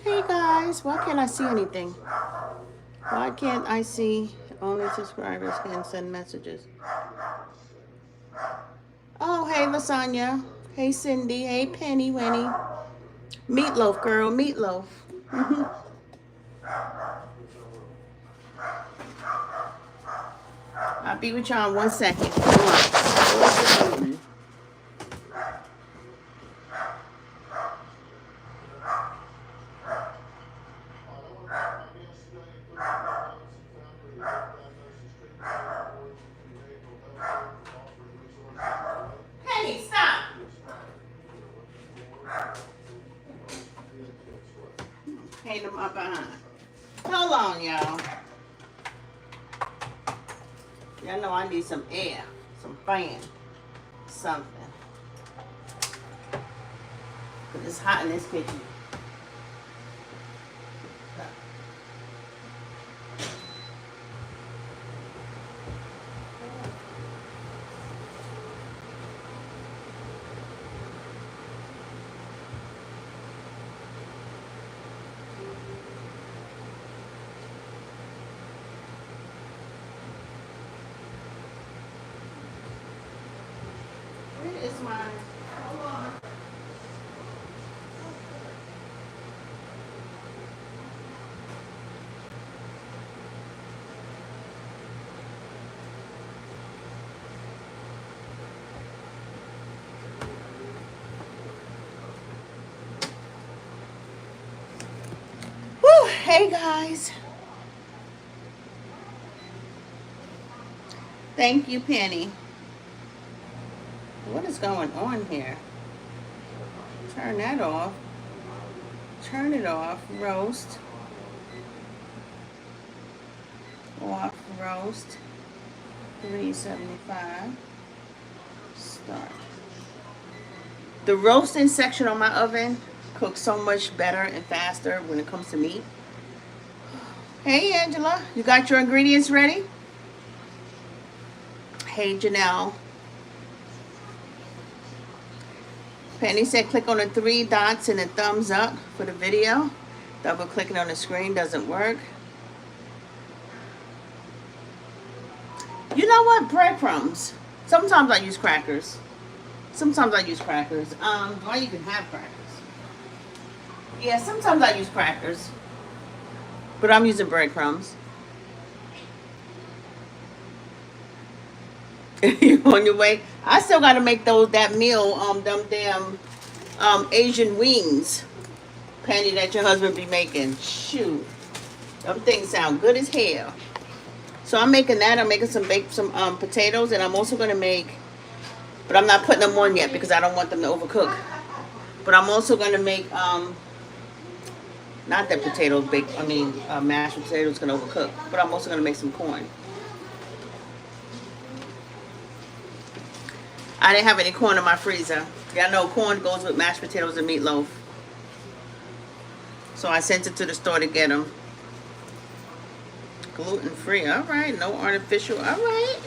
Hey guys, why can't I see anything? Why can't I see only subscribers can send messages? Oh, hey Lasagna. Hey Cindy. Hey Penny Winnie. Meatloaf girl, Meatloaf. I'll be with y'all in 1 second. Come on. Penny, stop. Pain in my behind. Hold on, y'all. Y'all know I need some air, some fan, something. Because it's hot in this kitchen. Where is my... Hold on. Whew, hey guys. Thank you, Penny. What is going on here? Turn that off. Turn it off. Roast. Off. Roast. 375. Start. The roasting section on my oven cooks so much better and faster when it comes to meat. Hey Angela, you got your ingredients ready? Hey Janelle. Penny said click on the 3 dots and a thumbs up for the video. Double clicking on the screen doesn't work. You know what? Breadcrumbs. Sometimes I use crackers. Sometimes I use crackers. Well, you can have crackers. Yeah, sometimes I use crackers. But I'm using breadcrumbs. You on your way? I still gotta make that meal, them damn Asian wings, Penny, that your husband be making. Shoot. Them things sound good as hell. So I'm making that. I'm making some potatoes, and I'm also gonna make, but I'm not putting them on yet because I don't want them to overcook. But I'm also gonna make not that potatoes baked, mashed potatoes gonna overcook, but I'm also gonna make some corn. I didn't have any corn in my freezer. Y'all know corn goes with mashed potatoes and meatloaf. So I sent it to the store to get them. Gluten-free, all right. No artificial, all right.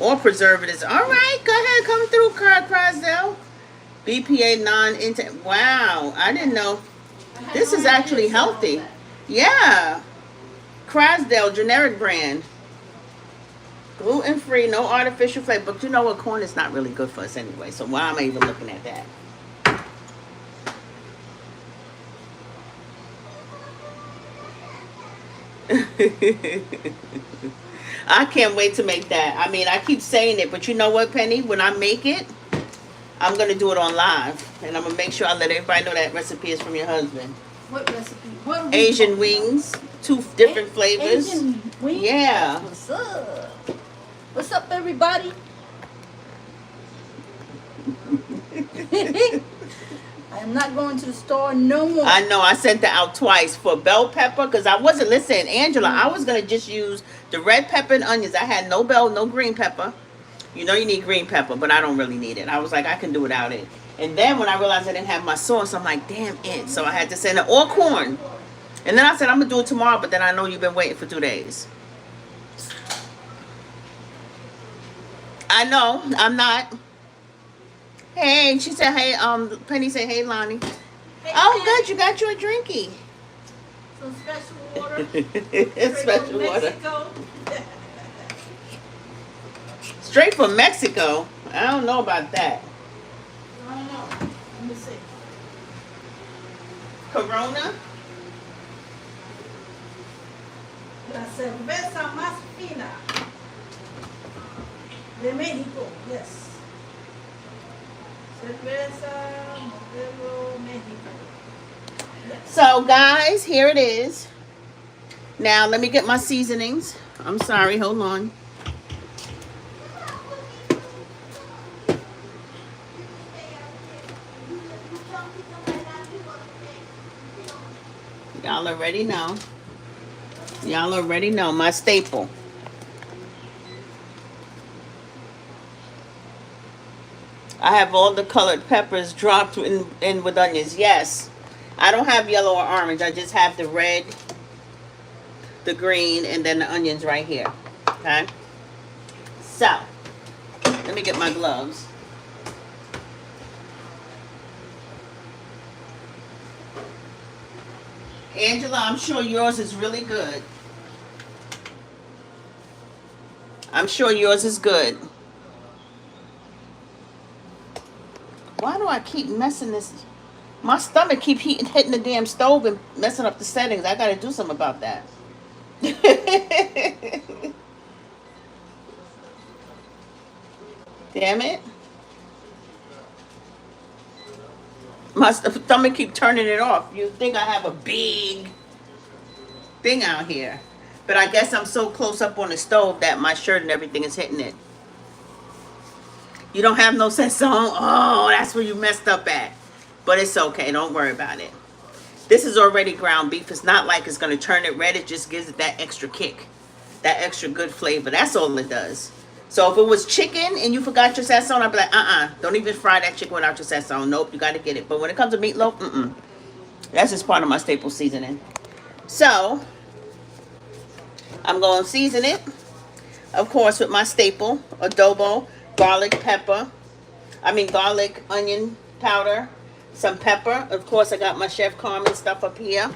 Or preservatives, all right. Go ahead, come through, Crosdale. BPA non-intent. Wow, I didn't know. This is actually healthy. Yeah. Crosdale, generic brand. Gluten-free, no artificial flavor. But you know what? Corn is not really good for us anyway. So why am I even looking at that? I can't wait to make that. I mean, I keep saying it. But you know what, Penny? When I make it, I'm gonna do it on live, and I'm gonna make sure I let everybody know that recipe is from your husband. What recipe? What Asian wings, 2 different flavors. Asian wings? Yeah. What's up? What's up, everybody? I am not going to the store no more. I know, I sent it out twice for bell pepper, because I wasn't listening, Angela. I was gonna just use the red pepper and onions. I had no bell, no green pepper. You know you need green pepper, but I don't really need it. I was like, I can do without it. And then when I realized I didn't have my sauce, I'm like, damn it. So I had to send it, or corn. And then I said, I'm gonna do it tomorrow, but then I know you've been waiting for 2 days. I know, I'm not. Hey, she said, hey, Penny said, hey, Lonnie. Hey, Oh, man. good, you got you a drinky. Some special water. Special water. Mexico. Straight from Mexico. I don't know about that. I don't know. Let me see. Corona? La cerveza más fina de México. Yes. Cerveza Modelo México. Yes. So, guys, here it is. Now, let me get my seasonings. I'm sorry, hold on. Y'all already know. Y'all already know my staple. I have all the colored peppers dropped in with onions. Yes. I don't have yellow or orange. I just have the red, the green, and then the onions right here. Okay? So, let me get my gloves. Angela, I'm sure yours is really good. I'm sure yours is good. Why do I keep messing this? My stomach keep hitting the damn stove and messing up the settings. I gotta do something about that. Damn it. My stomach keep turning it off. You think I have a big thing out here. But I guess I'm so close up on the stove that my shirt and everything is hitting it. You don't have no sense song? Oh, that's where you messed up at. But it's okay. Don't worry about it. This is already ground beef. It's not like it's going to turn it red. It just gives it that extra kick. That extra good flavor. That's all it does. So if it was chicken and you forgot your sazon, I'd be like, don't even fry that chicken without your sazon. Nope, you got to get it. But when it comes to meatloaf, that's just part of my staple seasoning. So, I'm going to season it, of course, with my staple, adobo, garlic onion powder, some pepper. Of course, I got my Chef Carmen stuff up here.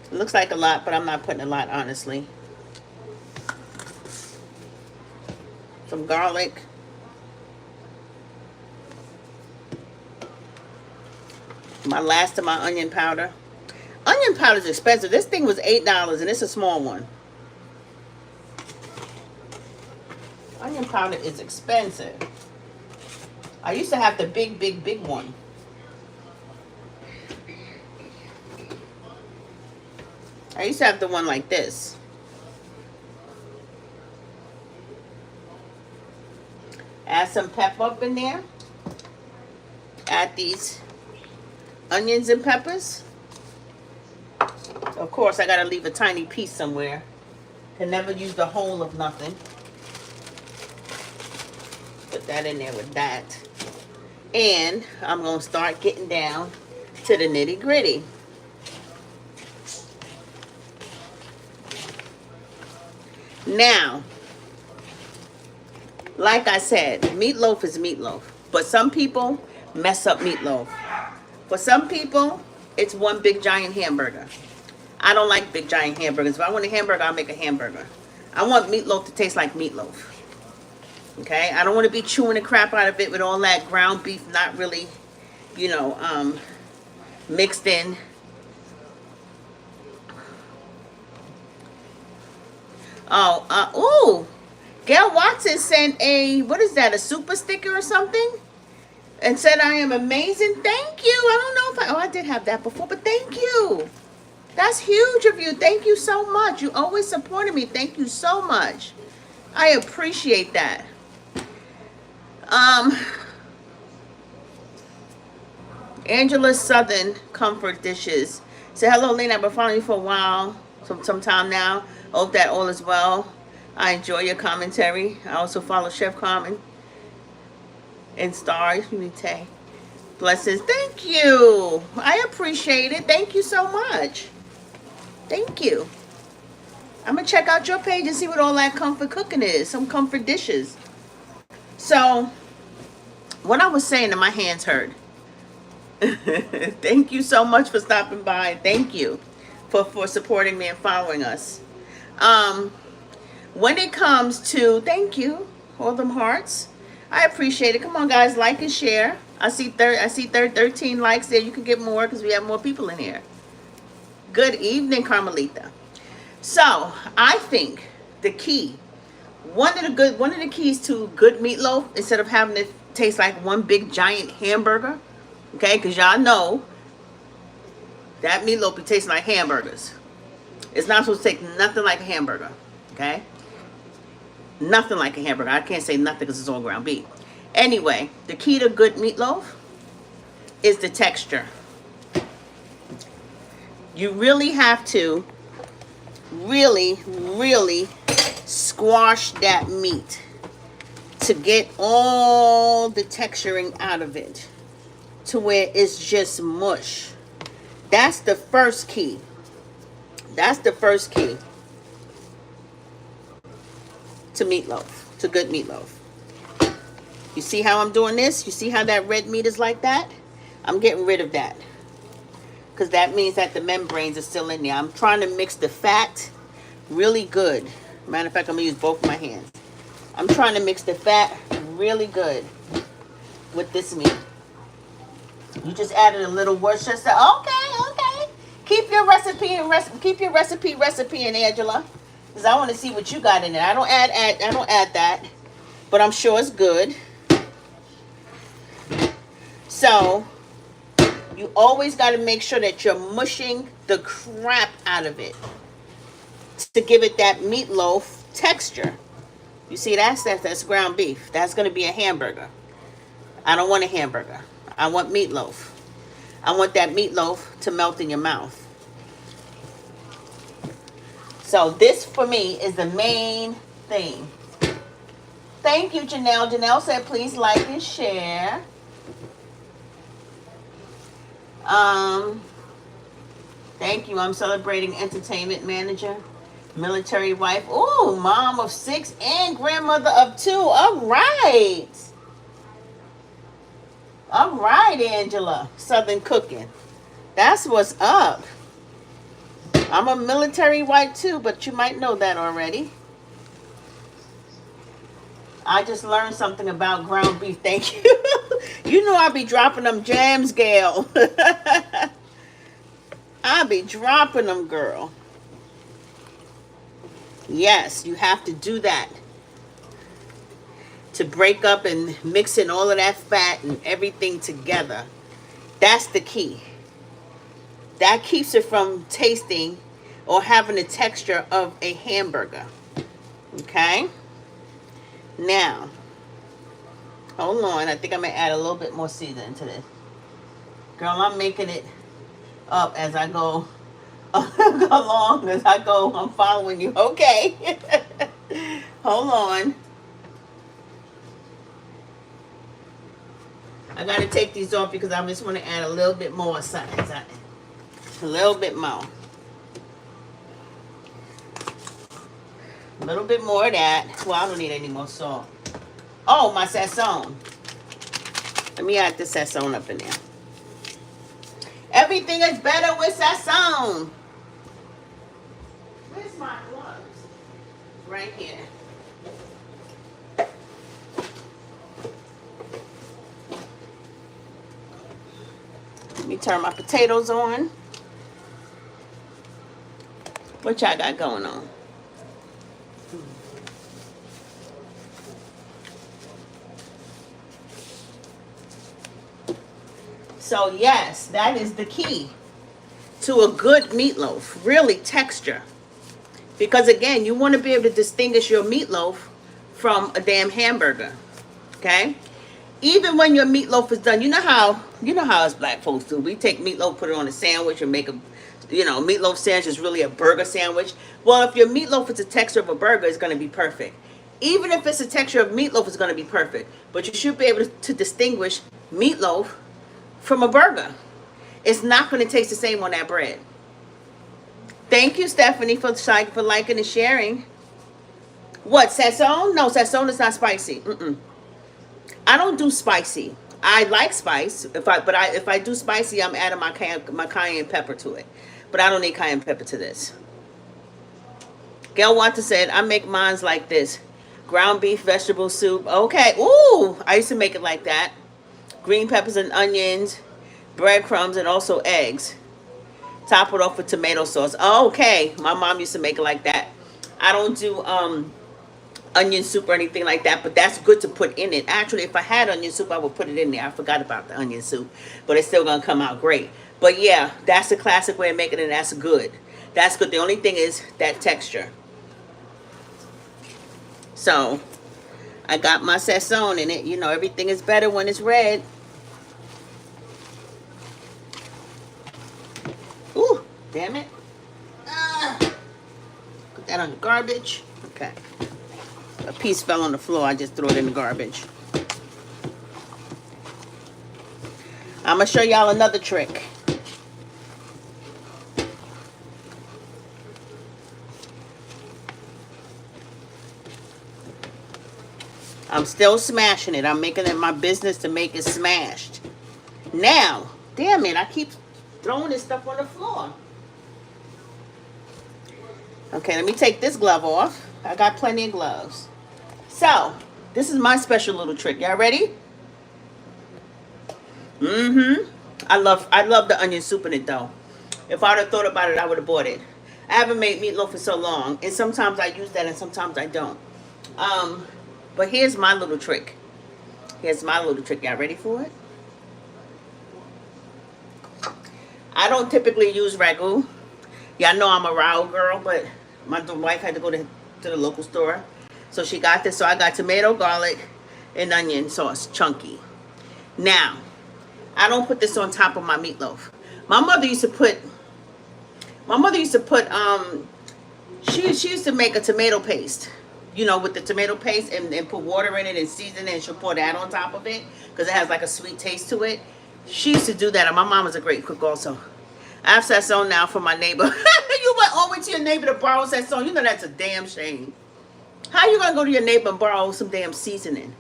It looks like a lot, but I'm not putting a lot, honestly. Some garlic. My last of my onion powder. Onion powder is expensive. This thing was $8 and it's a small one. Onion powder is expensive. I used to have the big one. I used to have the one like this. Add some pepper up in there. Add these onions and peppers. Of course, I gotta leave a tiny piece somewhere. Can never use the whole of nothing. Put that in there with that. And I'm gonna start getting down to the nitty gritty. Now, like I said, meatloaf is meatloaf. But some people mess up meatloaf. For some people, it's one big giant hamburger. I don't like big giant hamburgers. If I want a hamburger, I'll make a hamburger. I want meatloaf to taste like meatloaf. Okay? I don't want to be chewing the crap out of it with all that ground beef not really, mixed in. Oh, ooh. Gail Watson sent a, what is that, a super sticker or something? And said I am amazing. Thank you. I don't know if I did have that before, but thank you. That's huge of you. Thank you so much. You always supported me. Thank you so much. I appreciate that. Angela Southern Comfort Dishes. Say hello, Lena. I've been following you for a while, some time now. Hope that all is well. I enjoy your commentary. I also follow Chef Carmen and Star Unite. Blessings. Thank you. I appreciate it. Thank you so much. Thank you. I'm gonna check out your page and see what all that comfort cooking is. Some comfort dishes. So, what I was saying, and my hands hurt. Thank you so much for stopping by. Thank you for supporting me and following us. When it comes to, thank you, all them hearts. I appreciate it. Come on, guys, like and share. I see 13 likes there. You can get more because we have more people in here. Good evening, Carmelita. So I think the key, one of the keys to good meatloaf, instead of having it taste like one big giant hamburger, okay? Because y'all know that meatloaf be tasting like hamburgers. It's not supposed to taste nothing like a hamburger, okay? Nothing like a hamburger. I can't say nothing because it's all ground beef. Anyway, the key to good meatloaf is the texture. You really have to really squash that meat to get all the texturing out of it to where it's just mush. That's the first key. That's the first key to meatloaf, to good meatloaf. You see how I'm doing this? You see how that red meat is like that? I'm getting rid of that, because that means that the membranes are still in there. I'm trying to mix the fat really good. Matter of fact, I'm going to use both of my hands. I'm trying to mix the fat really good with this meat. You just added a little Worcestershire. Okay. Keep your recipe in, Angela, because I want to see what you got in it. I don't add that, but I'm sure it's good. So you always got to make sure that you're mushing the crap out of it to give it that meatloaf texture. You see, that's ground beef. That's going to be a hamburger. I don't want a hamburger. I want meatloaf. I want that meatloaf to melt in your mouth. So this, for me, is the main thing. Thank you, Janelle. Janelle said, please like and share. Thank you. I'm celebrating entertainment manager, military wife. Ooh, mom of 6 and grandmother of 2. All right. All right, Angela. Southern cooking. That's what's up. I'm a military wife too, but you might know that already. I just learned something about ground beef. Thank you. You know I be dropping them jams, Gail. I be dropping them, girl. Yes, you have to do that to break up and mix in all of that fat and everything together. That's the key. That keeps it from tasting or having the texture of a hamburger. Okay? Now, hold on. I think I'm going to add a little bit more seasoning to this. Girl, I'm making it up as I go along, as I go. I'm following you. Okay. Hold on. I got to take these off because I just want to add a little bit more something. A little bit more. A little bit more of that. Well, I don't need any more salt. Oh, my sazon. Let me add the sazon up in there. Everything is better with sazon. Where's my gloves? Right here. Let me turn my potatoes on. What y'all got going on? So yes, that is the key to a good meatloaf. Really, texture. Because again, you want to be able to distinguish your meatloaf from a damn hamburger. Okay? Even when your meatloaf is done, you know how us black folks do. We take meatloaf, put it on a sandwich, and make a meatloaf sandwich is really a burger sandwich. Well, if your meatloaf is the texture of a burger, it's going to be perfect. Even if it's the texture of meatloaf, it's going to be perfect. But you should be able to distinguish meatloaf from a burger. It's not going to taste the same on that bread. Thank you, Stephanie, for liking and sharing. What, Sazon? No, Sazon is not spicy. I don't do spicy. I like spice. If I do spicy, I'm adding my cayenne pepper to it. But I don't need cayenne pepper to this. Gail Walter said, I make mines like this. Ground beef, vegetable soup. Okay. Ooh, I used to make it like that. Green peppers and onions, breadcrumbs, and also eggs. Top it off with tomato sauce. Okay. My mom used to make it like that. I don't do onion soup or anything like that, but that's good to put in it. Actually, if I had onion soup, I would put it in there. I forgot about the onion soup, but it's still gonna come out great. But yeah, that's the classic way of making it, and that's good. That's good. The only thing is that texture. So I got my Sazon in it. You know, everything is better when it's red. Ooh, damn it. Put that on the garbage. Okay. A piece fell on the floor. I just threw it in the garbage. I'm going to show y'all another trick. I'm still smashing it. I'm making it my business to make it smashed. Now, damn it, I keep throwing this stuff on the floor. Okay, let me take this glove off. I got plenty of gloves. So, this is my special little trick. Y'all ready? I love the onion soup in it though. If I would have thought about it, I would have bought it. I haven't made meatloaf for so long, and sometimes I use that and sometimes I don't. But here's my little trick. Y'all ready for it? I don't typically use ragu. Y'all know I'm a ragu girl, but my wife had to go to the local store. So she got this. So I got tomato, garlic, and onion sauce, chunky. Now, I don't put this on top of my meatloaf. My mother used to put, she used to make a tomato paste, with the tomato paste and put water in it and season it, and she'll pour that on top of it because it has like a sweet taste to it. She used to do that, and my mom was a great cook also. I have Sazon now for my neighbor. You went all the way to your neighbor to borrow Sazon. You know that's a damn shame. How you gonna go to your neighbor and borrow some damn seasoning?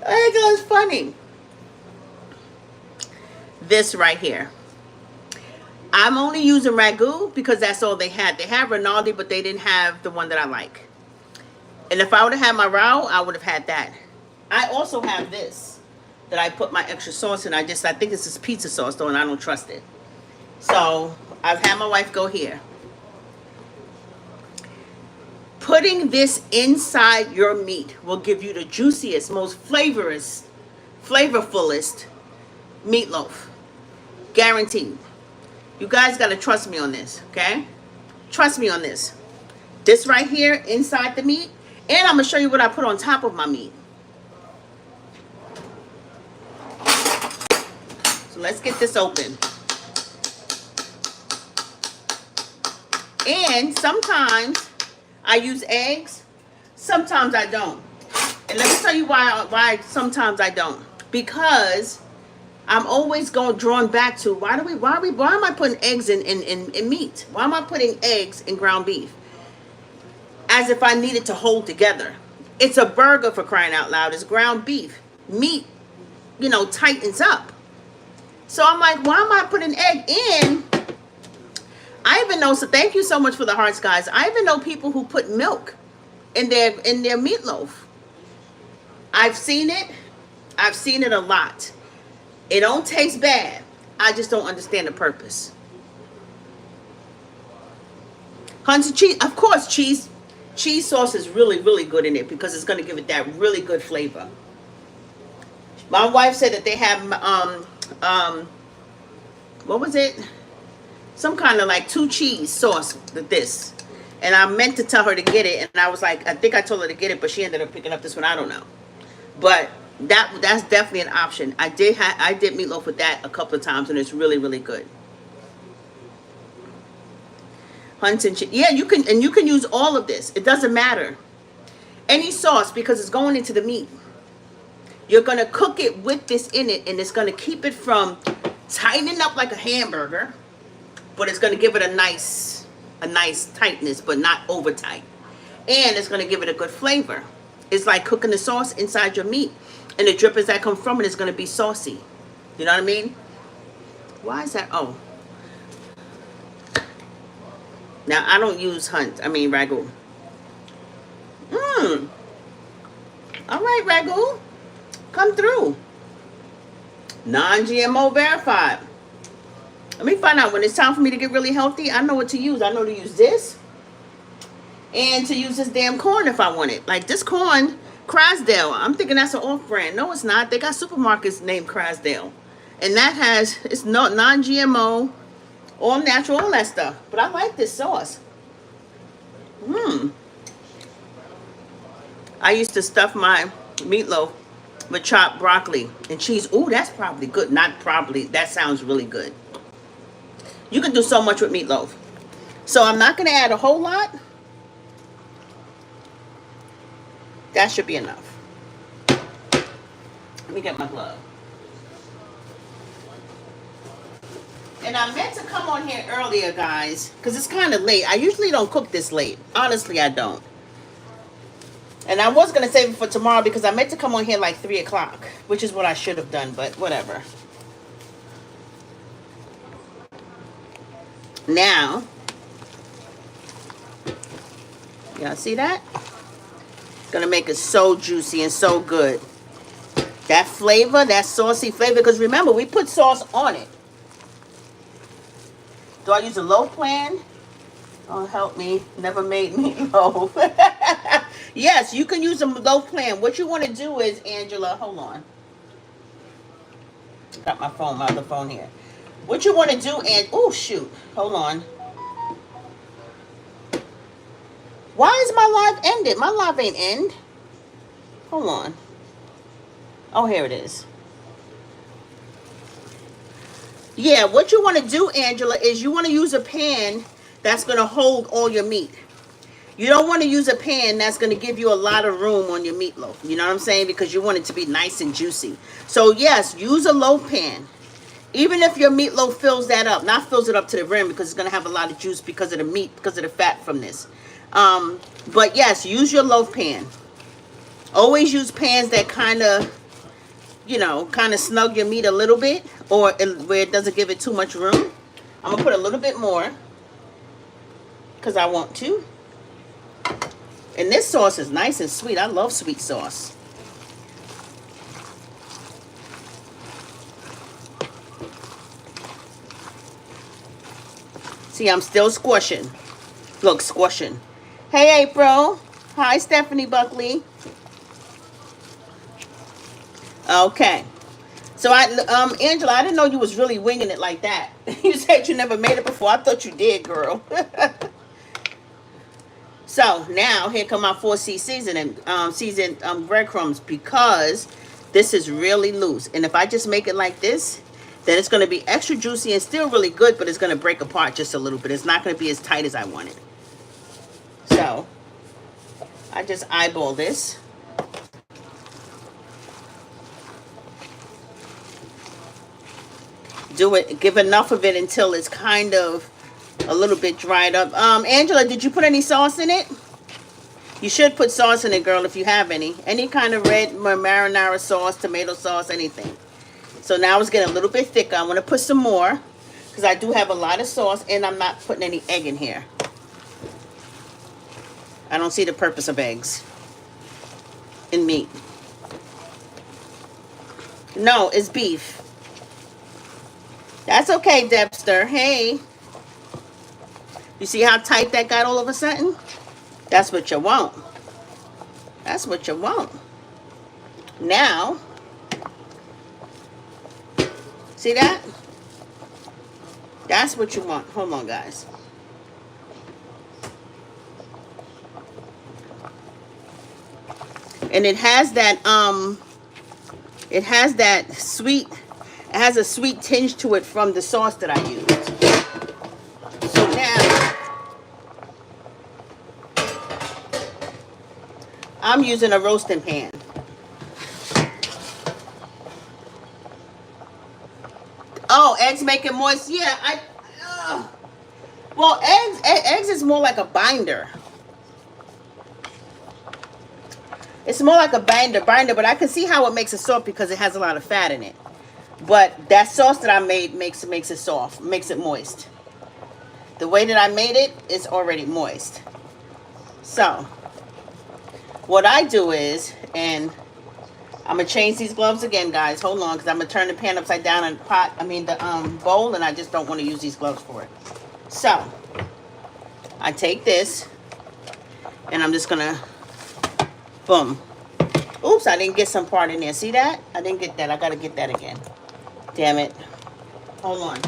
It's funny. This right here. I'm only using ragu because that's all they had. They had Rinaldi, but they didn't have the one that I like. And if I would have had my ragu, I would have had that. I also have this that I put my extra sauce in. I think this is pizza sauce though, and I don't trust it. So I've had my wife go here. Putting this inside your meat will give you the juiciest, most flavorfullest meatloaf. Guaranteed. You guys got to trust me on this, okay? Trust me on this. This right here inside the meat. And I'm going to show you what I put on top of my meat. So let's get this open. And sometimes I use eggs. Sometimes I don't. And let me tell you why sometimes I don't. Because I'm always drawn back to why am I putting eggs in meat? Why am I putting eggs in ground beef? As if I need it to hold together. It's a burger, for crying out loud. It's ground beef. Meat, tightens up. So I'm like, why am I putting egg in? I even know, so thank you so much for the hearts, guys. I even know people who put milk in their meatloaf. I've seen it a lot. It don't taste bad. I just don't understand the purpose. Hunter cheese, of course, cheese sauce is really, really good in it because it's going to give it that really good flavor. My wife said that they have what was it? Some kind of like 2 cheese sauce with this. And I meant to tell her to get it, and I was like, I think I told her to get it, but she ended up picking up this one. I don't know. But that's definitely an option. I did meatloaf with that a couple of times, and it's really, really good. Hunts and yeah, you can use all of this. It doesn't matter. Any sauce, because it's going into the meat. You're gonna cook it with this in it, and it's gonna keep it from tightening up like a hamburger, but it's gonna give it a nice tightness, but not over tight. And it's gonna give it a good flavor. It's like cooking the sauce inside your meat, and the drippings that come from it is gonna be saucy. You know what I mean? Why is that? Oh. Now I don't use ragu. All right, ragu. Come through. Non-GMO verified. Let me find out when it's time for me to get really healthy. I know what to use. I know to use this. And to use this damn corn if I want it. Like this corn, Crasdale. I'm thinking that's an off-brand. No, it's not. They got supermarkets named Crasdale. And it's non-GMO, all natural, all that stuff. But I like this sauce. I used to stuff my meatloaf with chopped broccoli and cheese. Ooh, that's probably good. Not probably. That sounds really good. You can do so much with meatloaf. So I'm not going to add a whole lot. That should be enough. Let me get my glove. And I meant to come on here earlier, guys, because it's kind of late. I usually don't cook this late. Honestly, I don't. And I was going to save it for tomorrow because I meant to come on here like 3 o'clock, which is what I should have done, but whatever. Now, y'all see that? Gonna make it so juicy and so good. That flavor, that saucy flavor, because remember, we put sauce on it. Do I use a loaf pan? Oh, help me. Never made meatloaf. Yes, you can use a loaf pan. What you want to do is, Angela, hold on. Got my phone, my other phone here. What you want to do, and oh shoot, hold on. Why is my live ended? My live ain't end. Hold on. Oh, here it is. Yeah, what you want to do, Angela, is you want to use a pan that's going to hold all your meat. You don't want to use a pan that's going to give you a lot of room on your meatloaf. You know what I'm saying? Because you want it to be nice and juicy. So, yes, use a loaf pan. Even if your meatloaf fills that up. Not fills it up to the rim because it's going to have a lot of juice because of the meat, because of the fat from this. But, yes, use your loaf pan. Always use pans that kind of, you know, kind of snug your meat a little bit, or where it doesn't give it too much room. I'm going to put a little bit more because I want to. And this sauce is nice and sweet. I love sweet sauce. See, I'm still squishing. Look, squishing. Hey, April. Hi, Stephanie Buckley. Okay. So, Angela, I didn't know you was really winging it like that. You said you never made it before. I thought you did, girl. So, now, here come my 4C seasoned breadcrumbs, because this is really loose. And if I just make it like this, then it's going to be extra juicy and still really good, but it's going to break apart just a little bit. It's not going to be as tight as I want it. So, I just eyeball this. Do it, give enough of it until it's kind of a little bit dried up. Angela, did you put any sauce in it? You should put sauce in it, girl, if you have any. Any kind of red marinara sauce, tomato sauce, anything. So now it's getting a little bit thicker. I'm going to put some more because I do have a lot of sauce, and I'm not putting any egg in here. I don't see the purpose of eggs in meat. No, it's beef. That's okay, Debster. Hey. You see how tight that got all of a sudden? That's what you want. That's what you want. Now, See that? That's what you want. Hold on, guys. And it has that sweet, it has a sweet tinge to it from the sauce that I used. So now I'm using a roasting pan. Oh, eggs make it moist. Yeah, well, eggs is more like a binder. It's more like a binder, but I can see how it makes it soft because it has a lot of fat in it. But that sauce that I made makes it soft, makes it moist. The way that I made it is already moist. So, what I do is, and I'm gonna change these gloves again, guys. Hold on, because I'm gonna turn the pan upside down in the bowl, and I just don't want to use these gloves for it. So, I take this, and I'm just gonna, boom. Oops, I didn't get some part in there. See that? I didn't get that. I gotta get that again. Damn it. Hold on.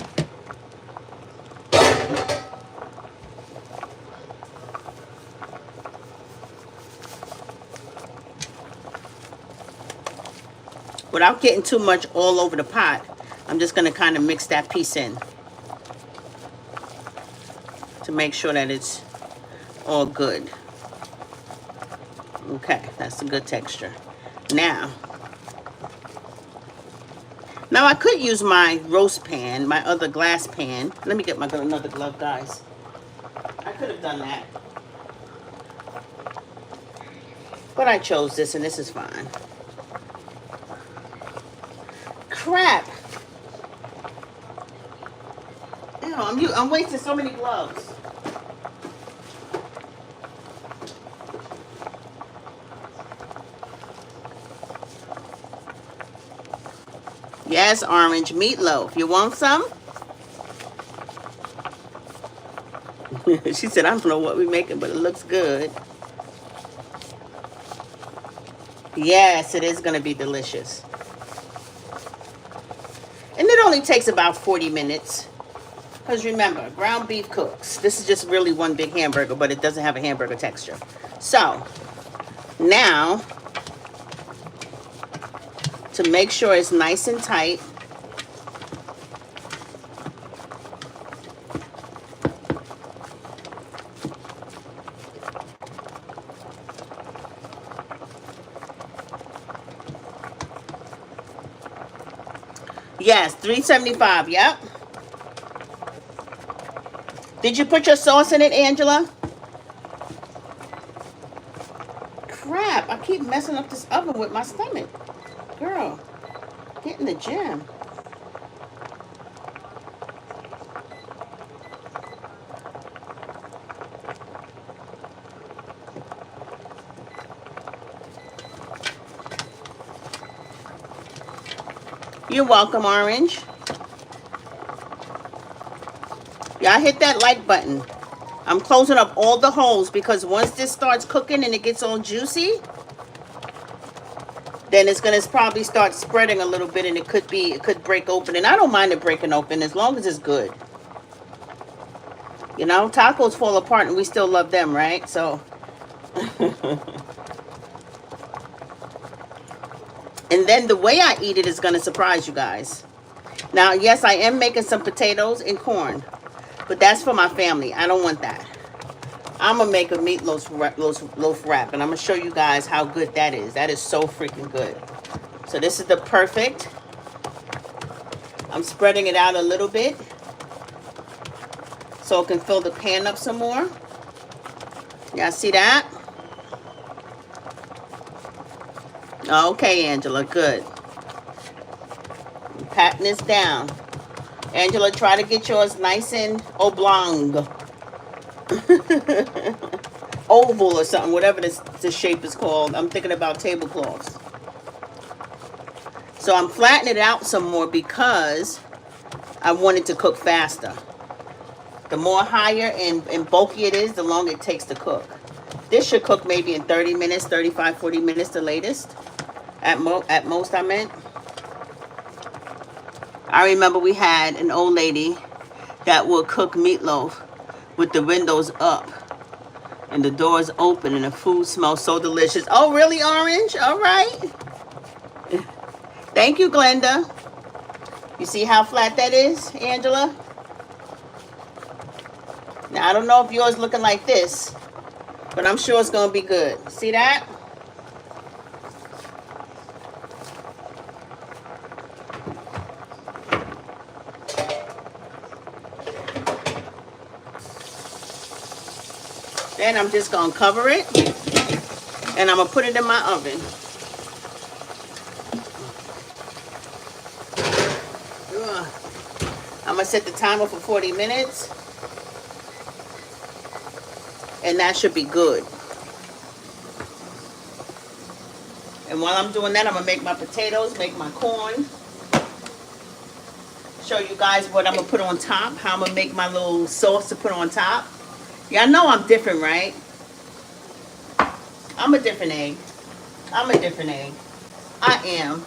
Without getting too much all over the pot, I'm just going to kind of mix that piece in to make sure that it's all good. Okay, that's a good texture. Now I could use my roast pan, my other glass pan. Let me get my another glove, guys. I could have done that, but I chose this, and this is fine. Crap. Ew, I'm wasting so many gloves. Yes, Orange, meatloaf. You want some? She said, I don't know what we're making, but it looks good. Yes, it is going to be delicious. And it only takes about 40 minutes. Because remember, ground beef cooks. This is just really one big hamburger, but it doesn't have a hamburger texture. So, now, to make sure it's nice and tight, yes, $3.75, yep. Did you put your sauce in it, Angela? Crap, I keep messing up this oven with my stomach. Girl, get in the gym. You're welcome, Orange. Y'all hit that like button. I'm closing up all the holes because once this starts cooking and it gets all juicy, then it's gonna probably start spreading a little bit, and it could break open. And I don't mind it breaking open as long as it's good. You know, tacos fall apart and we still love them, right? So and then the way I eat it is gonna surprise you guys. Now, yes, I am making some potatoes and corn, but that's for my family. I don't want that. I'm going to make a meatloaf loaf wrap, and I'm going to show you guys how good that is. That is so freaking good. So this is the perfect. I'm spreading it out a little bit so it can fill the pan up some more. Y'all see that? Okay, Angela, good. I'm patting this down. Angela, try to get yours nice and oblong. Oval or something, whatever this shape is called. I'm thinking about tablecloths. So I'm flattening it out some more because I want it to cook faster. The more higher and bulky it is, the longer it takes to cook. This should cook maybe in 30 minutes, 35, 40 minutes the latest. At most, I meant. I remember we had an old lady that would cook meatloaf with the windows up and the doors open and the food smells so delicious. Oh, really, Orange? All right. Thank you, Glenda. You see how flat that is, Angela? Now, I don't know if yours looking like this, but I'm sure it's going to be good. See that? Then I'm just going to cover it, and I'm going to put it in my oven. I'm going to set the timer for 40 minutes, and that should be good. And while I'm doing that, I'm going to make my potatoes, make my corn, show you guys what I'm going to put on top, how I'm going to make my little sauce to put on top. Y'all know I'm different, right? I'm a different egg. I'm a different egg. I am.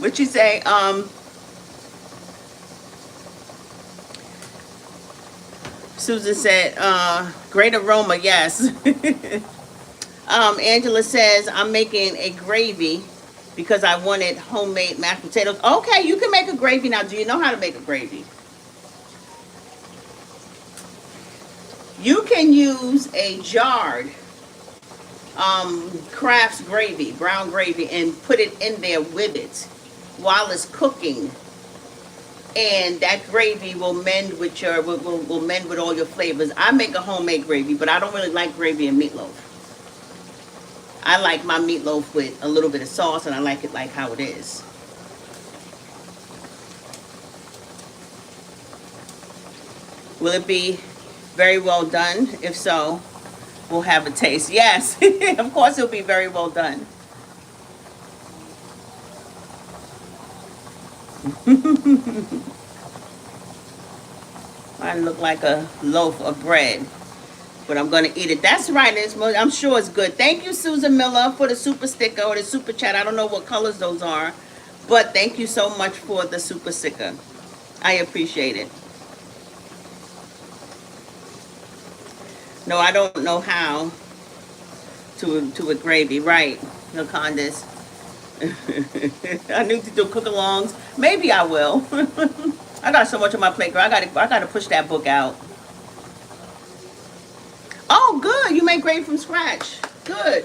What you say? Susan said, great aroma, yes. Angela says, I'm making a gravy because I wanted homemade mashed potatoes. Okay, you can make a gravy. Now, do you know how to make a gravy? You can use a jarred Kraft's gravy, brown gravy, and put it in there with it while it's cooking. And that gravy will mend with your will mend with all your flavors. I make a homemade gravy, but I don't really like gravy and meatloaf. I like my meatloaf with a little bit of sauce, and I like it like how it is. Will it be very well done? If so, we'll have a taste. Yes, of course it'll be very well done. Mine look like a loaf of bread, but I'm gonna eat it. That's right. I'm sure it's good. Thank you, Susan Miller, for the super sticker or the super chat. I don't know what colors those are, but thank you so much for the super sticker. I appreciate it. No, I don't know how to a gravy. Right, no Candace. I need to do cook-alongs. Maybe I will. I got so much on my plate, girl. I gotta push that book out. Oh, good. You make gravy from scratch. Good.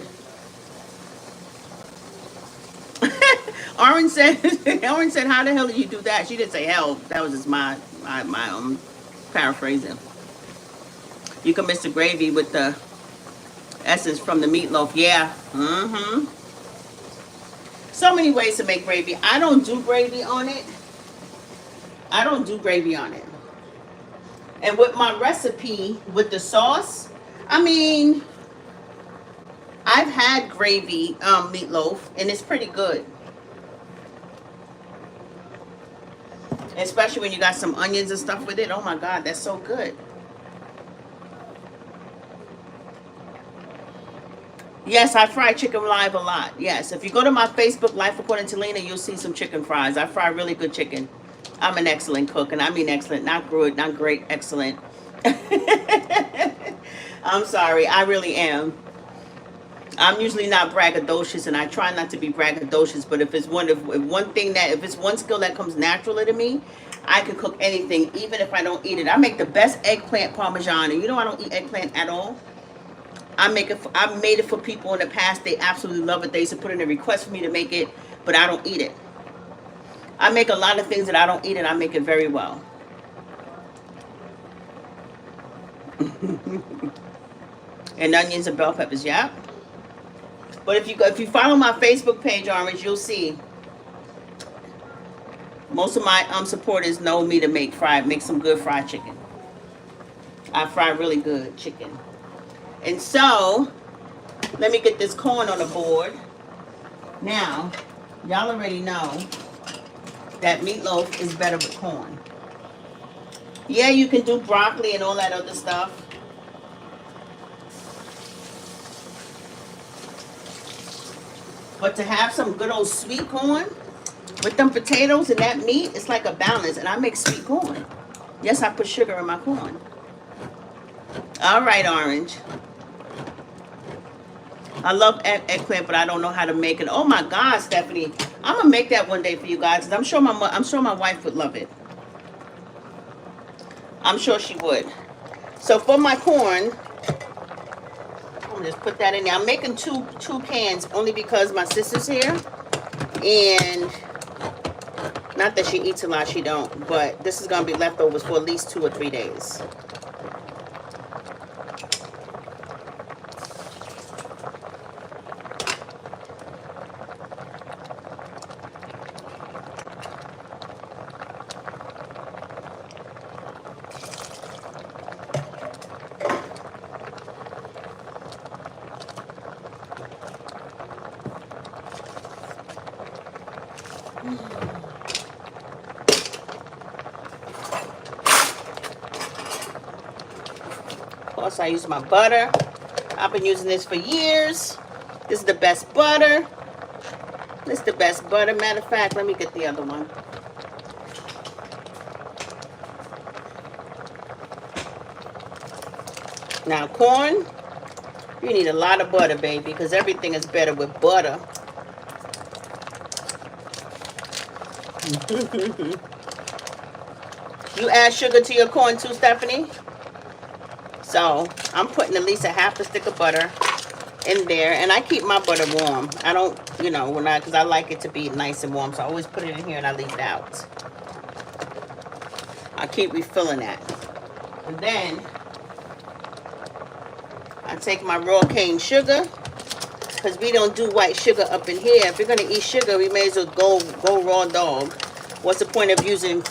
Orange said, Orange said, how the hell did you do that? She didn't say hell. That was just my paraphrasing. You can mix the gravy with the essence from the meatloaf. Yeah. Mm-hmm. So many ways to make gravy. I don't do gravy on it. I don't do gravy on it. And with my recipe, with the sauce, I mean, I've had gravy meatloaf, and it's pretty good. Especially when you got some onions and stuff with it. Oh my God, that's so good. Yes, I fry chicken live a lot. Yes, if you go to my Facebook, Life According to Lena, you'll see some chicken fries. I fry really good chicken. I'm an excellent cook, and I mean excellent, not good, not great, excellent. I'm sorry, I really am. I'm usually not braggadocious, and I try not to be braggadocious. But if it's one skill that comes naturally to me, I can cook anything, even if I don't eat it. I make the best eggplant parmesan, and you know I don't eat eggplant at all. I've made it for people in the past. They absolutely love it. They used to put in a request for me to make it, but I don't eat it. I make a lot of things that I don't eat, and I make it very well. And onions and bell peppers, yeah. But if you follow my Facebook page, Orange, you'll see most of my supporters know me to make some good fried chicken. I fry really good chicken. And so, let me get this corn on the board. Now, y'all already know that meatloaf is better with corn. Yeah, you can do broccoli and all that other stuff. But to have some good old sweet corn, With them potatoes and that meat, it's like a balance. And I make sweet corn. Yes, I put sugar in my corn. All right, Orange. I love eggplant, but I don't know how to make it. Oh my God, Stephanie, I'm gonna make that one day for you guys. I'm sure my wife would love it. I'm sure she would. So for my corn, I'm gonna just put that in there. I'm making two cans only because my sister's here, and not that she eats a lot, she don't. But this is gonna be leftovers for at least 2 or 3 days. Of course, I use my butter. I've been using this for years. This is the best butter. This is the best butter. Matter of fact, let me get the other one. Now, corn, you need a lot of butter, baby, because everything is better with butter. You add sugar to your corn too, Stephanie? So I'm putting at least a half a stick of butter in there, and I keep my butter warm. I don't, because I like it to be nice and warm, so I always put it in here and I leave it out. I keep refilling that. And then I take my raw cane sugar, because we don't do white sugar up in here. If you're going to eat sugar, we may as well go raw dog. What's the point of using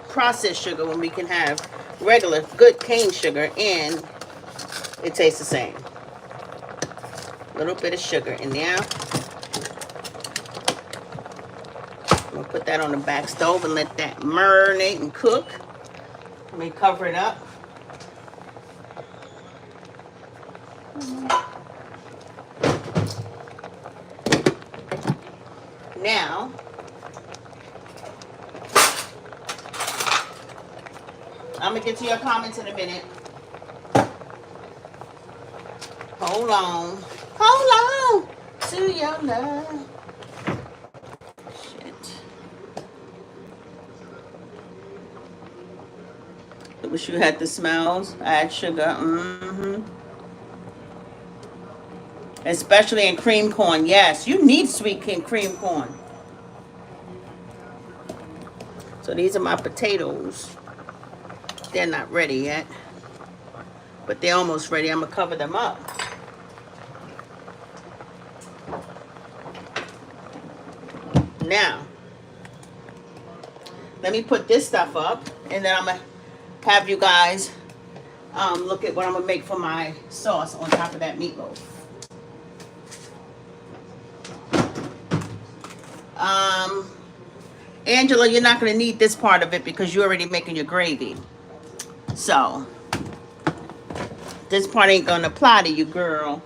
processed sugar when we can have regular good cane sugar and it tastes the same? A little bit of sugar in there. I'm going to put that on the back stove and let that marinate and cook. Let me cover it up. Now, I'm going to get to your comments in a minute. Hold on. Hold on to your love. Shit. I wish you had the smells. Add sugar. Especially in cream corn. Yes, you need sweet cream corn. So these are my potatoes. They're not ready yet, but they're almost ready. I'm gonna cover them up. Now, let me put this stuff up, and then I'm gonna have you guys look at what I'm gonna make for my sauce on top of that meatloaf. Angela, you're not gonna need this part of it because you're already making your gravy. So, this part ain't gonna apply to you, girl.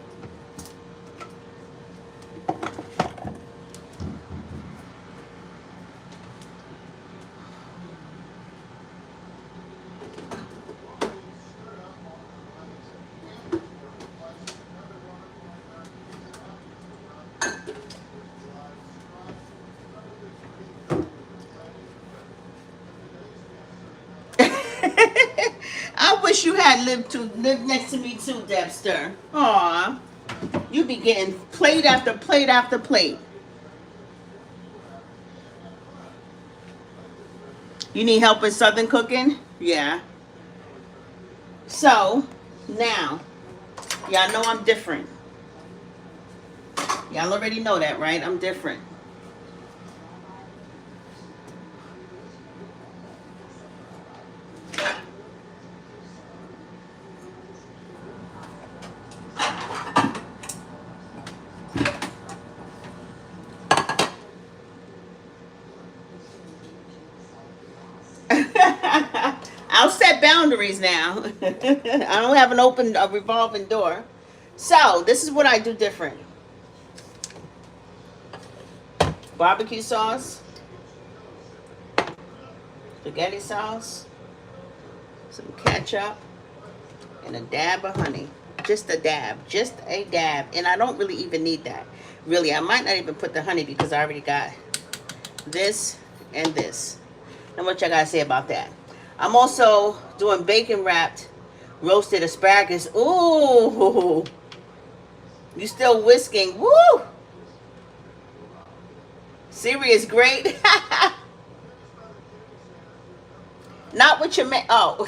I wish you had lived next to me too, Debster. Aw, you be getting plate after plate after plate. You need help with Southern cooking? Yeah. So, now, y'all know I'm different. Y'all already know that, right? I'm different. I'll set boundaries now. I don't have a revolving door. So, this is what I do different. Barbecue sauce. spaghetti sauce, some ketchup, and a dab of honey. Just a dab. Just a dab. And I don't really even need that. Really, I might not even put the honey because I already got this and this. And what y'all gotta say about that? I'm also doing bacon wrapped roasted asparagus. Ooh. You still whisking. Woo! Siri is great. Not what you meant. Oh.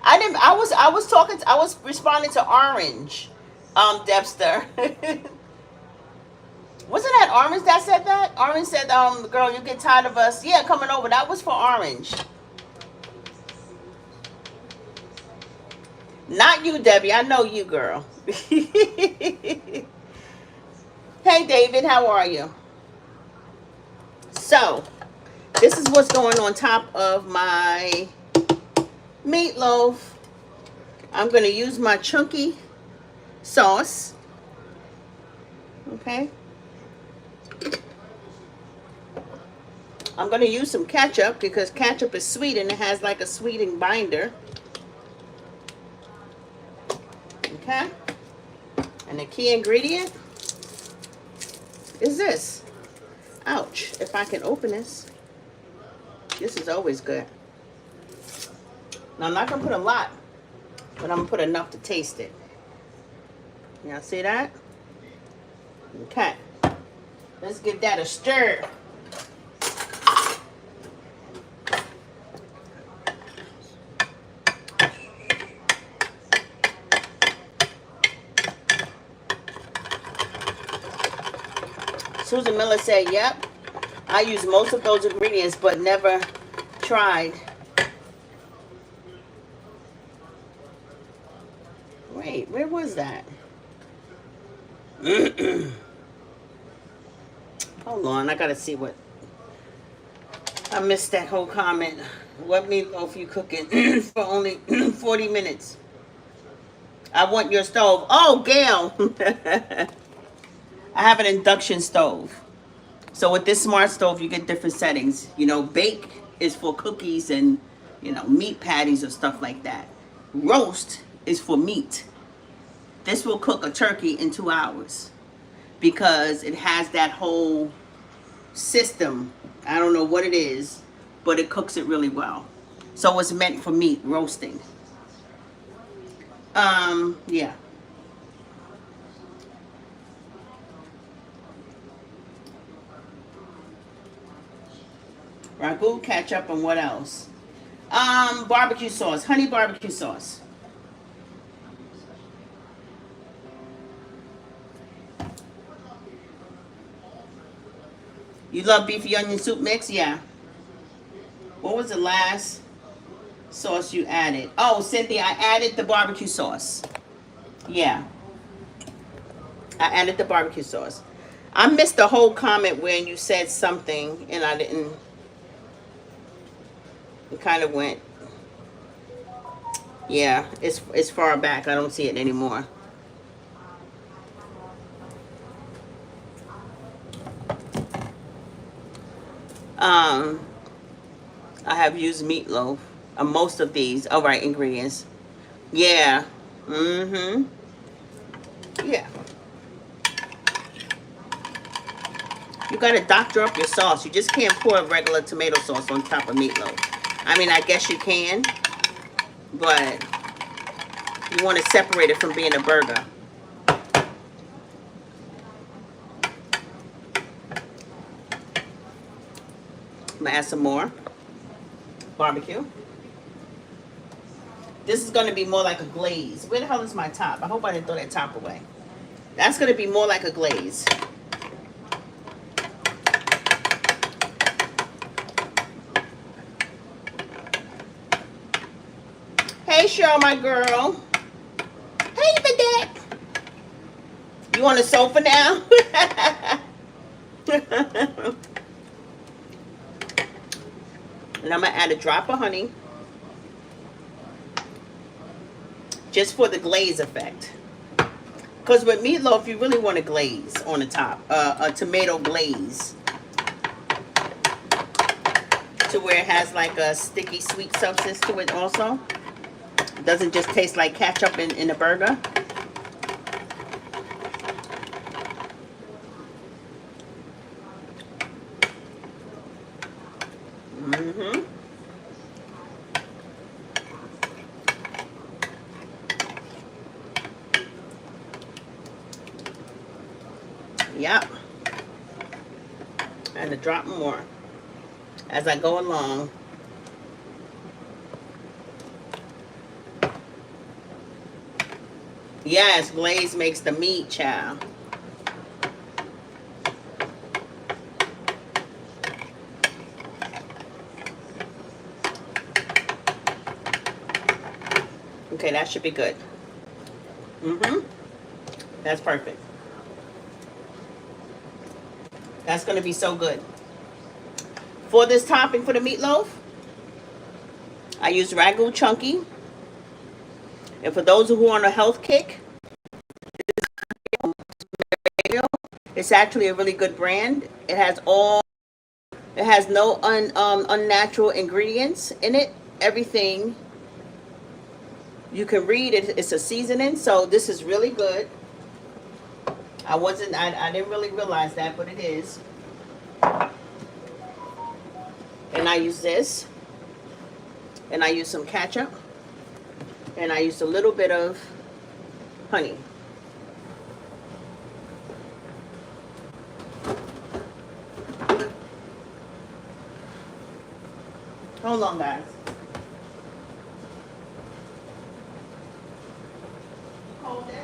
I was responding to Orange, Debster. Wasn't that Orange that said that? Orange said, girl, you get tired of us. Yeah, coming over. That was for Orange. Not you, Debbie. I know you, girl. Hey, David, how are you? So, this is what's going on top of my meatloaf. I'm going to use my chunky sauce. Okay. I'm going to use some ketchup because ketchup is sweet and it has like a sweetening binder. Okay. And the key ingredient is this. Ouch. If I can open this. This is always good. Now, I'm not going to put a lot, but I'm going to put enough to taste it. Y'all see that? Okay. Let's give that a stir. Susan Miller said, yep, I use most of those ingredients, but never tried. Wait, where was that? Hold on, I gotta see what. I missed that whole comment. What meatloaf you cooking for only 40 minutes? I want your stove. Oh, Gail. I have an induction stove. So with this smart stove, you get different settings. You know, bake is for cookies and, you know, meat patties or stuff like that. Roast is for meat. This will cook a turkey in 2 hours because it has that whole system. I don't know what it is, but it cooks it really well. So it's meant for meat roasting. Yeah. Ragu, ketchup, and what else? Barbecue sauce, honey barbecue sauce. You love beefy onion soup mix? Yeah. What was the last sauce you added? Oh, Cynthia, I added the barbecue sauce. Yeah. I added the barbecue sauce. I missed the whole comment when you said something and I didn't. It kind of went. Yeah, it's far back. I don't see it anymore. I have used meatloaf. Most of these. All right, ingredients. Yeah. Mm-hmm. Yeah. You gotta doctor up your sauce. You just can't pour a regular tomato sauce on top of meatloaf. I mean, I guess you can, but you want to separate it from being a burger. I'm gonna add some more barbecue. This is gonna be more like a glaze. Where the hell is my top? I hope I didn't throw that top away. That's gonna be more like a glaze. Hey, Cheryl, my girl. Hey, Badette. You on the sofa now? And I'm going to add a drop of honey. Just for the glaze effect. Because with meatloaf, you really want a glaze on the top. A tomato glaze. to where it has like a sticky sweet substance to it also. It doesn't just taste like ketchup in a burger. Mm-hmm. Yep. And a drop more as I go along. Yes, glaze makes the meat, child. Okay, that should be good. Mm-hmm. That's perfect. That's going to be so good. For this topping for the meatloaf, I use Ragu Chunky. And for those who are on a health kick, it's actually a really good brand. It has no unnatural ingredients in it. Everything you can read it's a seasoning, so this is really good. I didn't really realize that, but it is. And I use this, and I use some ketchup, and I use a little bit of honey. Hold on, guys. Hold this.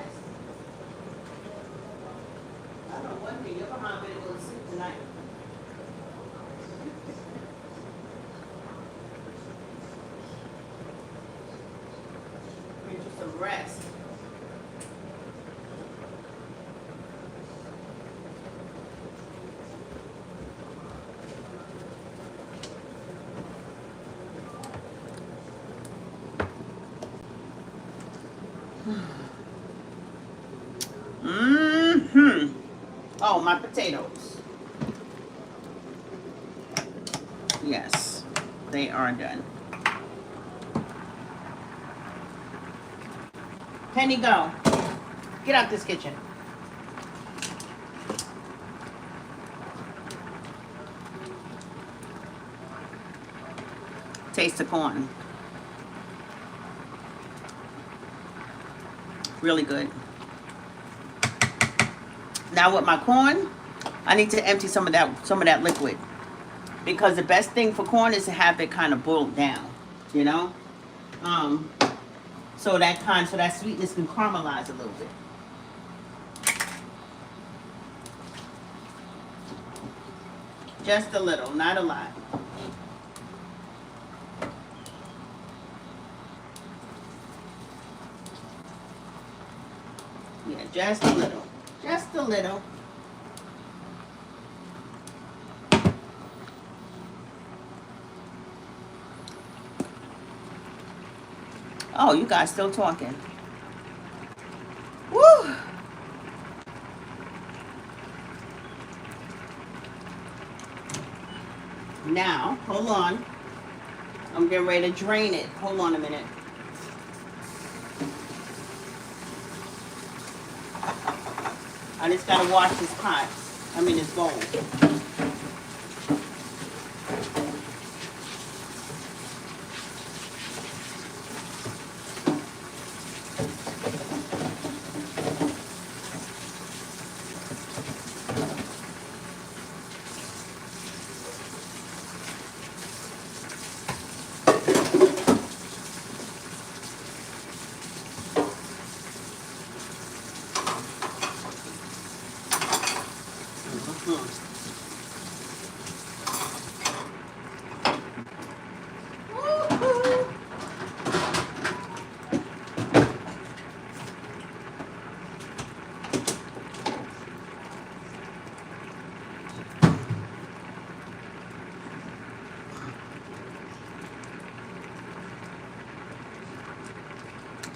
I don't know one thing. You're behind me to go to sleep tonight. Get you some rest. Mm-hmm. Oh, my potatoes. Yes, they are done. Penny, go. Get out this kitchen. Taste the corn. Really good. Now with my corn, I need to empty some of that liquid, because the best thing for corn is to have it kind of boiled down, you know, so that sweetness can caramelize a little bit. Just a little, not a lot. Yeah, just a little. Just a little. Oh, you guys still talking. Woo! Now, hold on. I'm getting ready to drain it. Hold on a minute. I just gotta wash this pot. This bowl.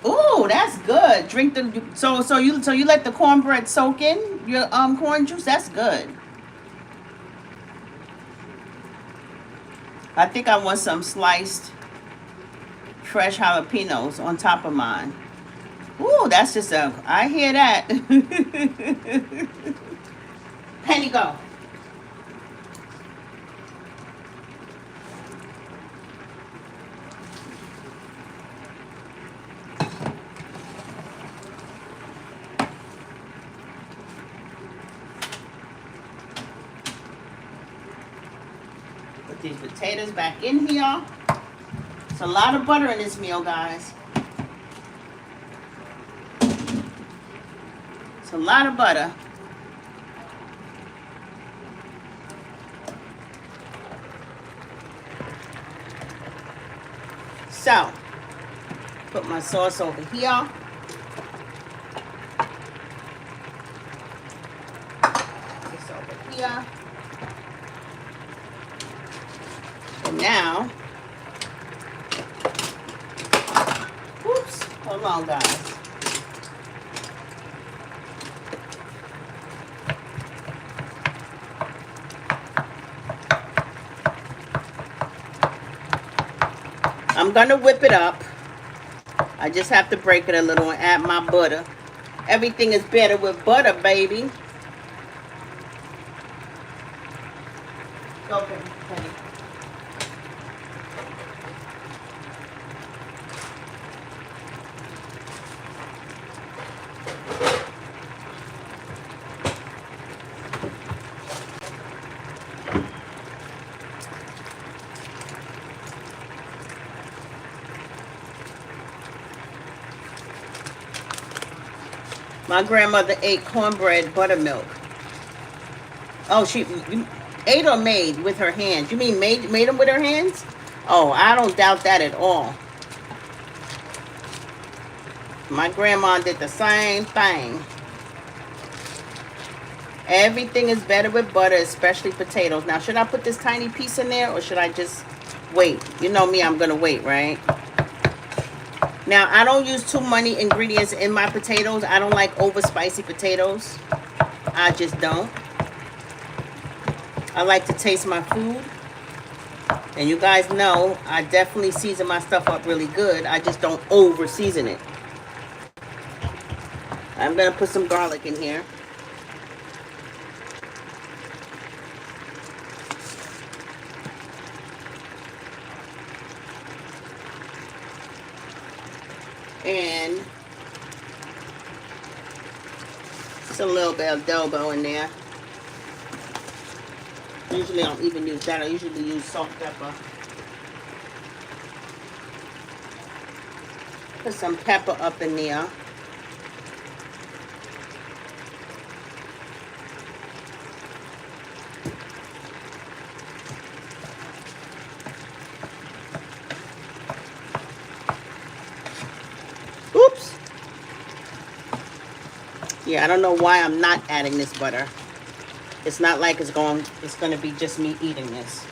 Ooh, that's good. Drink the so you let the cornbread soak in your corn juice. That's good. I think I want some sliced fresh jalapenos on top of mine. Ooh, that's just a, I hear that. Penny, go. Put these potatoes back in here. It's a lot of butter in this meal, guys. It's a lot of butter. So, put my sauce over here. This over here. And now, oops, hold on, guys. I'm gonna whip it up. I just have to break it a little and add my butter. Everything is better with butter, baby. Okay, Penny. My grandmother ate cornbread buttermilk. Oh, she ate or made with her hands? You mean made them with her hands? Oh, I don't doubt that at all. My grandma did the same thing. Everything is better with butter, especially potatoes. Now, should I put this tiny piece in there or should I just wait? You know me, I'm going to wait, right? Now, I don't use too many ingredients in my potatoes. I don't like over spicy potatoes. I just don't. I like to taste my food. And you guys know I definitely season my stuff up really good. I just don't over season it. I'm going to put some garlic in here. And just a little bit of adobo in there. Usually I don't even use that. I usually use salt and pepper. Put some pepper up in there. Oops. Yeah, I don't know why I'm not adding this butter. It's not like it's going to be just me eating this.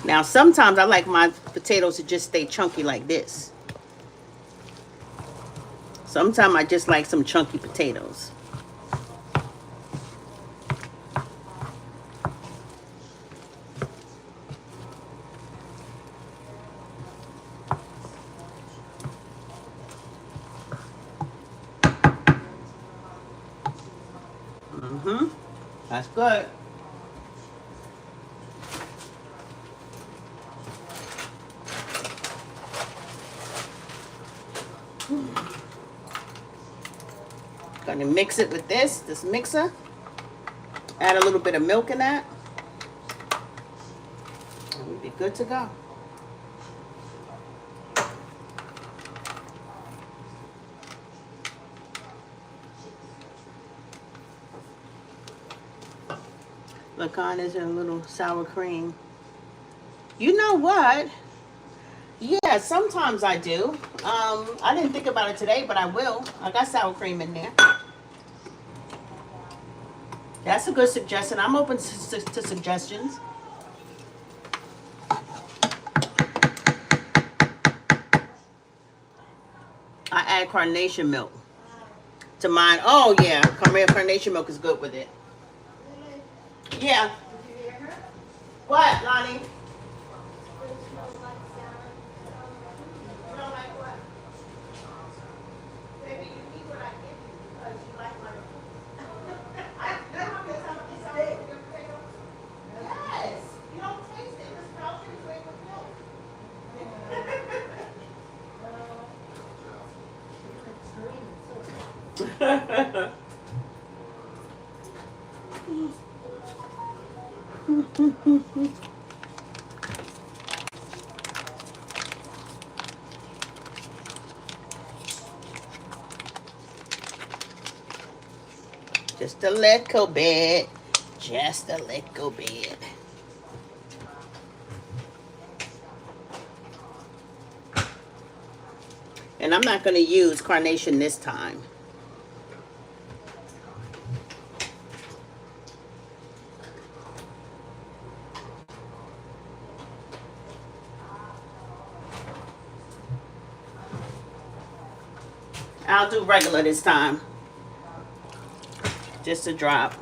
Now, sometimes I like my potatoes to just stay chunky like this. Sometimes I just like some chunky potatoes. That's good. Gonna mix it with this mixer. Add a little bit of milk in that. And we'll be good to go. Look on, there's a little sour cream. You know what? Yeah, sometimes I do. I didn't think about it today, but I will. I got sour cream in there. That's a good suggestion. I'm open to suggestions. I add carnation milk to mine. Oh yeah, carnation milk is good with it. Yeah. What, Lonnie? You don't like what? Baby, you eat what I give you because you like my Yes. You don't taste it. It's melted away with milk. Just a little bit. Just a little bit. And I'm not going to use carnation this time. I'll do regular this time. Just a drop.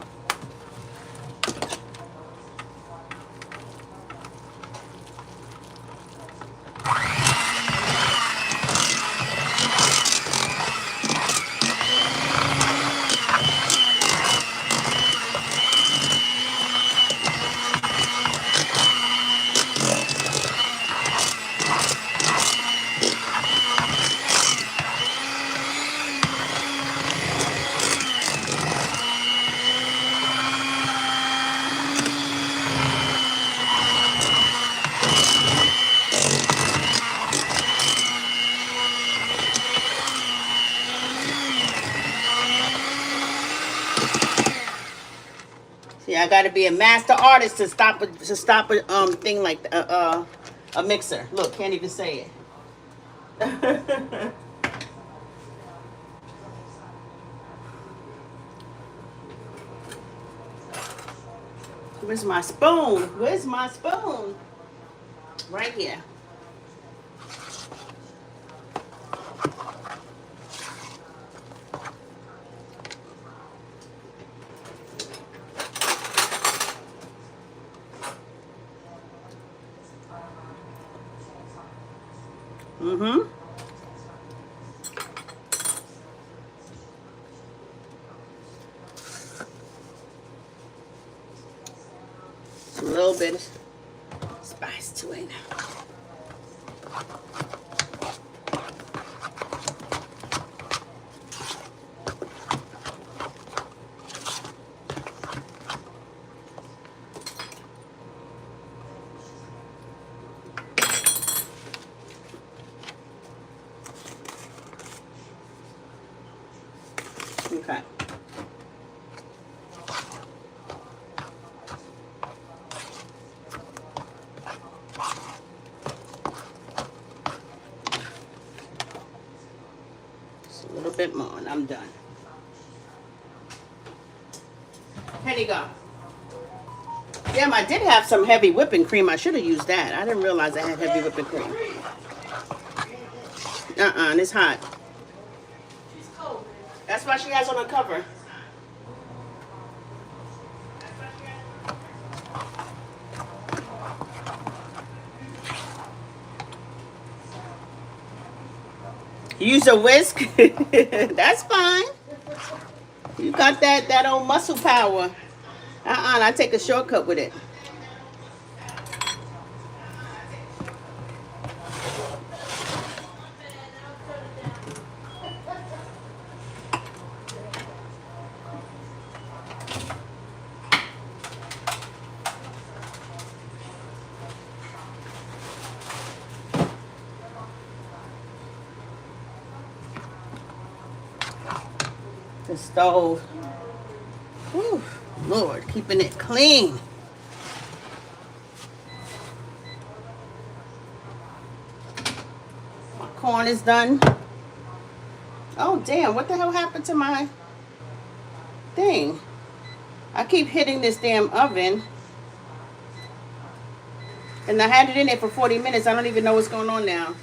See, I got to be a master artist to stop a thing like a mixer. Look, can't even say it. Where's my spoon? Where's my spoon? Right here. Mm-hmm. A little bit of spice to it. Okay. Just a little bit more and I'm done. Here you go. Damn, I did have some heavy whipping cream. I should have used that. I didn't realize I had heavy whipping cream. It's hot. That's why she has on a cover. Use a whisk. That's fine. You got that old muscle power. I take a shortcut with it. The stove. Whew, Lord, keeping it clean. My corn is done. Oh, damn, what the hell happened to my thing? I keep hitting this damn oven. And I had it in there for 40 minutes. I don't even know what's going on now.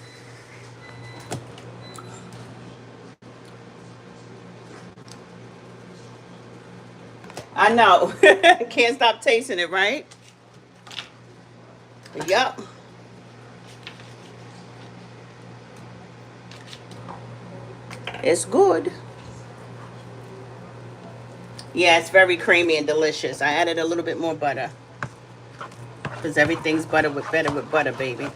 I know. Can't stop tasting it, right? Yup. It's good. Yeah, it's very creamy and delicious. I added a little bit more butter because everything's better with butter, baby.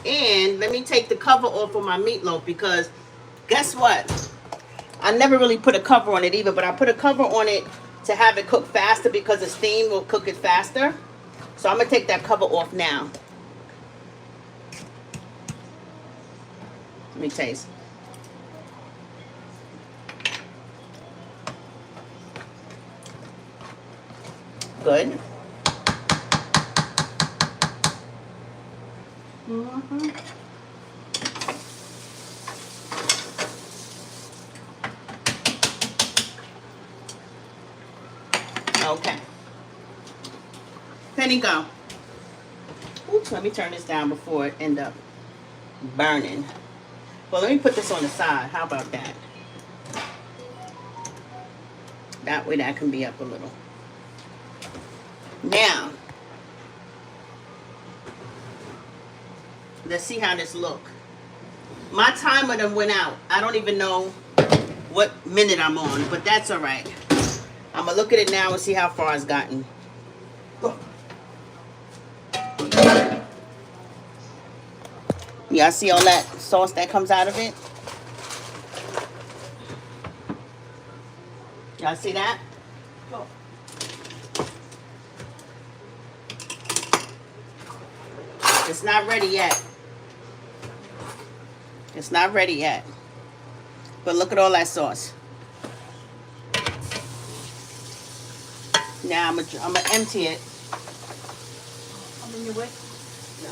And let me take the cover off of my meatloaf because guess what? I never really put a cover on it either, but I put a cover on it to have it cook faster because the steam will cook it faster. So I'm going to take that cover off now. Let me taste. Good. Mm-hmm. Okay. Penny, go. Oops, let me turn this down before it end up burning. Well, let me put this on the side. How about that? That way that can be up a little. Now, let's see how this look. My timer done went out. I don't even know what minute I'm on, but that's all right. I'm going to look at it now and see how far it's gotten. Y'all see all that sauce that comes out of it? Y'all see that? It's not ready yet. It's not ready yet. But look at all that sauce. Now I'm gonna empty it. I'm in your way. No.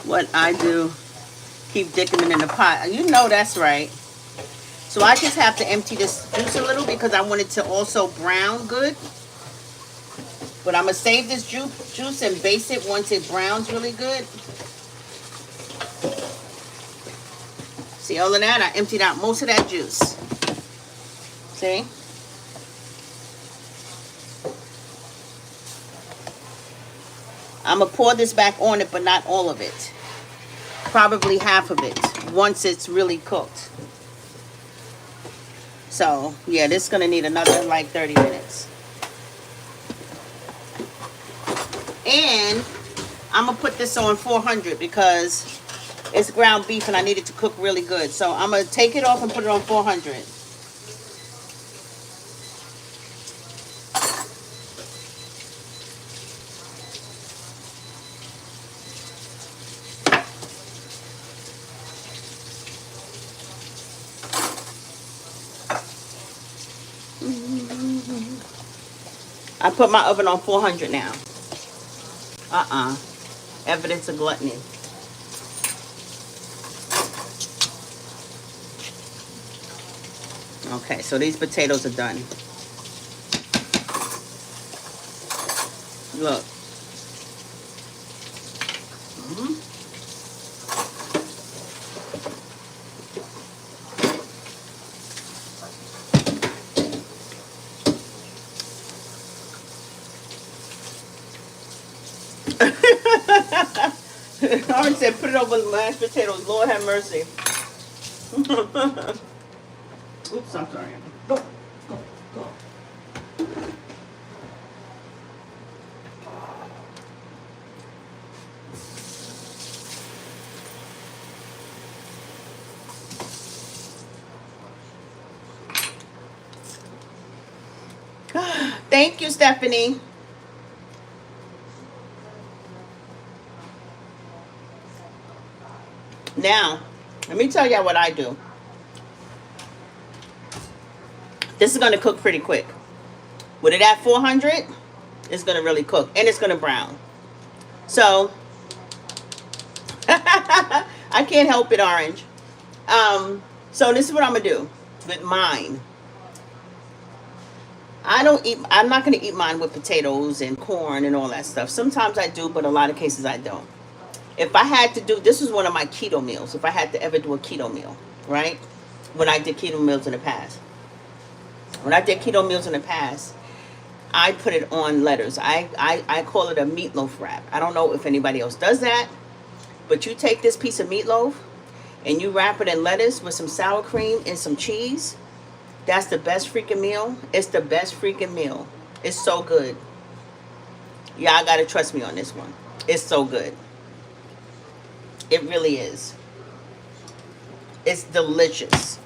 What I do, keep dipping it in the pot. You know that's right. So I just have to empty this juice a little because I want it to also brown good. But I'm going to save this juice and base it once it browns really good. See all of that? I emptied out most of that juice. See? I'm going to pour this back on it, but not all of it. Probably half of it once it's really cooked. So, yeah, this is going to need another like 30 minutes. And I'm going to put this on 400 because it's ground beef and I need it to cook really good. So I'm going to take it off and put it on 400. I put my oven on 400 now. Evidence of gluttony. Okay, so these potatoes are done. Look. Orange said, put it over the mashed potatoes. Lord have mercy. Oops, I'm sorry. Go, go. Thank you, Stephanie. Now, let me tell y'all what I do. This is going to cook pretty quick. With it at 400, it's going to really cook. And it's going to brown. So, I can't help it, Orange. So this is what I'm going to do with mine. I'm not going to eat mine with potatoes and corn and all that stuff. Sometimes I do, but a lot of cases I don't. If I had to do, this is one of my keto meals. If I had to ever do a keto meal, right? When I did keto meals in the past. When I did keto meals in the past, I put it on letters. I call it a meatloaf wrap. I don't know if anybody else does that, but you take this piece of meatloaf and you wrap it in lettuce with some sour cream and some cheese. That's the best freaking meal. It's the best freaking meal. It's so good. Y'all gotta trust me on this one. It's so good. It really is. It's delicious.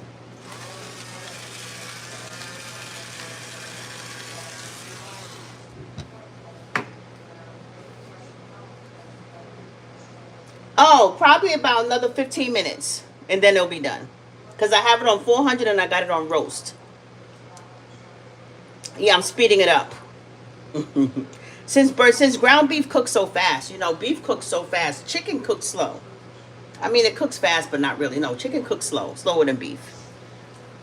Oh, probably about another 15 minutes. And then it'll be done. Because I have it on 400 and I got it on roast. Yeah, I'm speeding it up. Since ground beef cooks so fast. You know, beef cooks so fast. Chicken cooks slow. I mean, it cooks fast, but not really. No, chicken cooks slow. Slower than beef.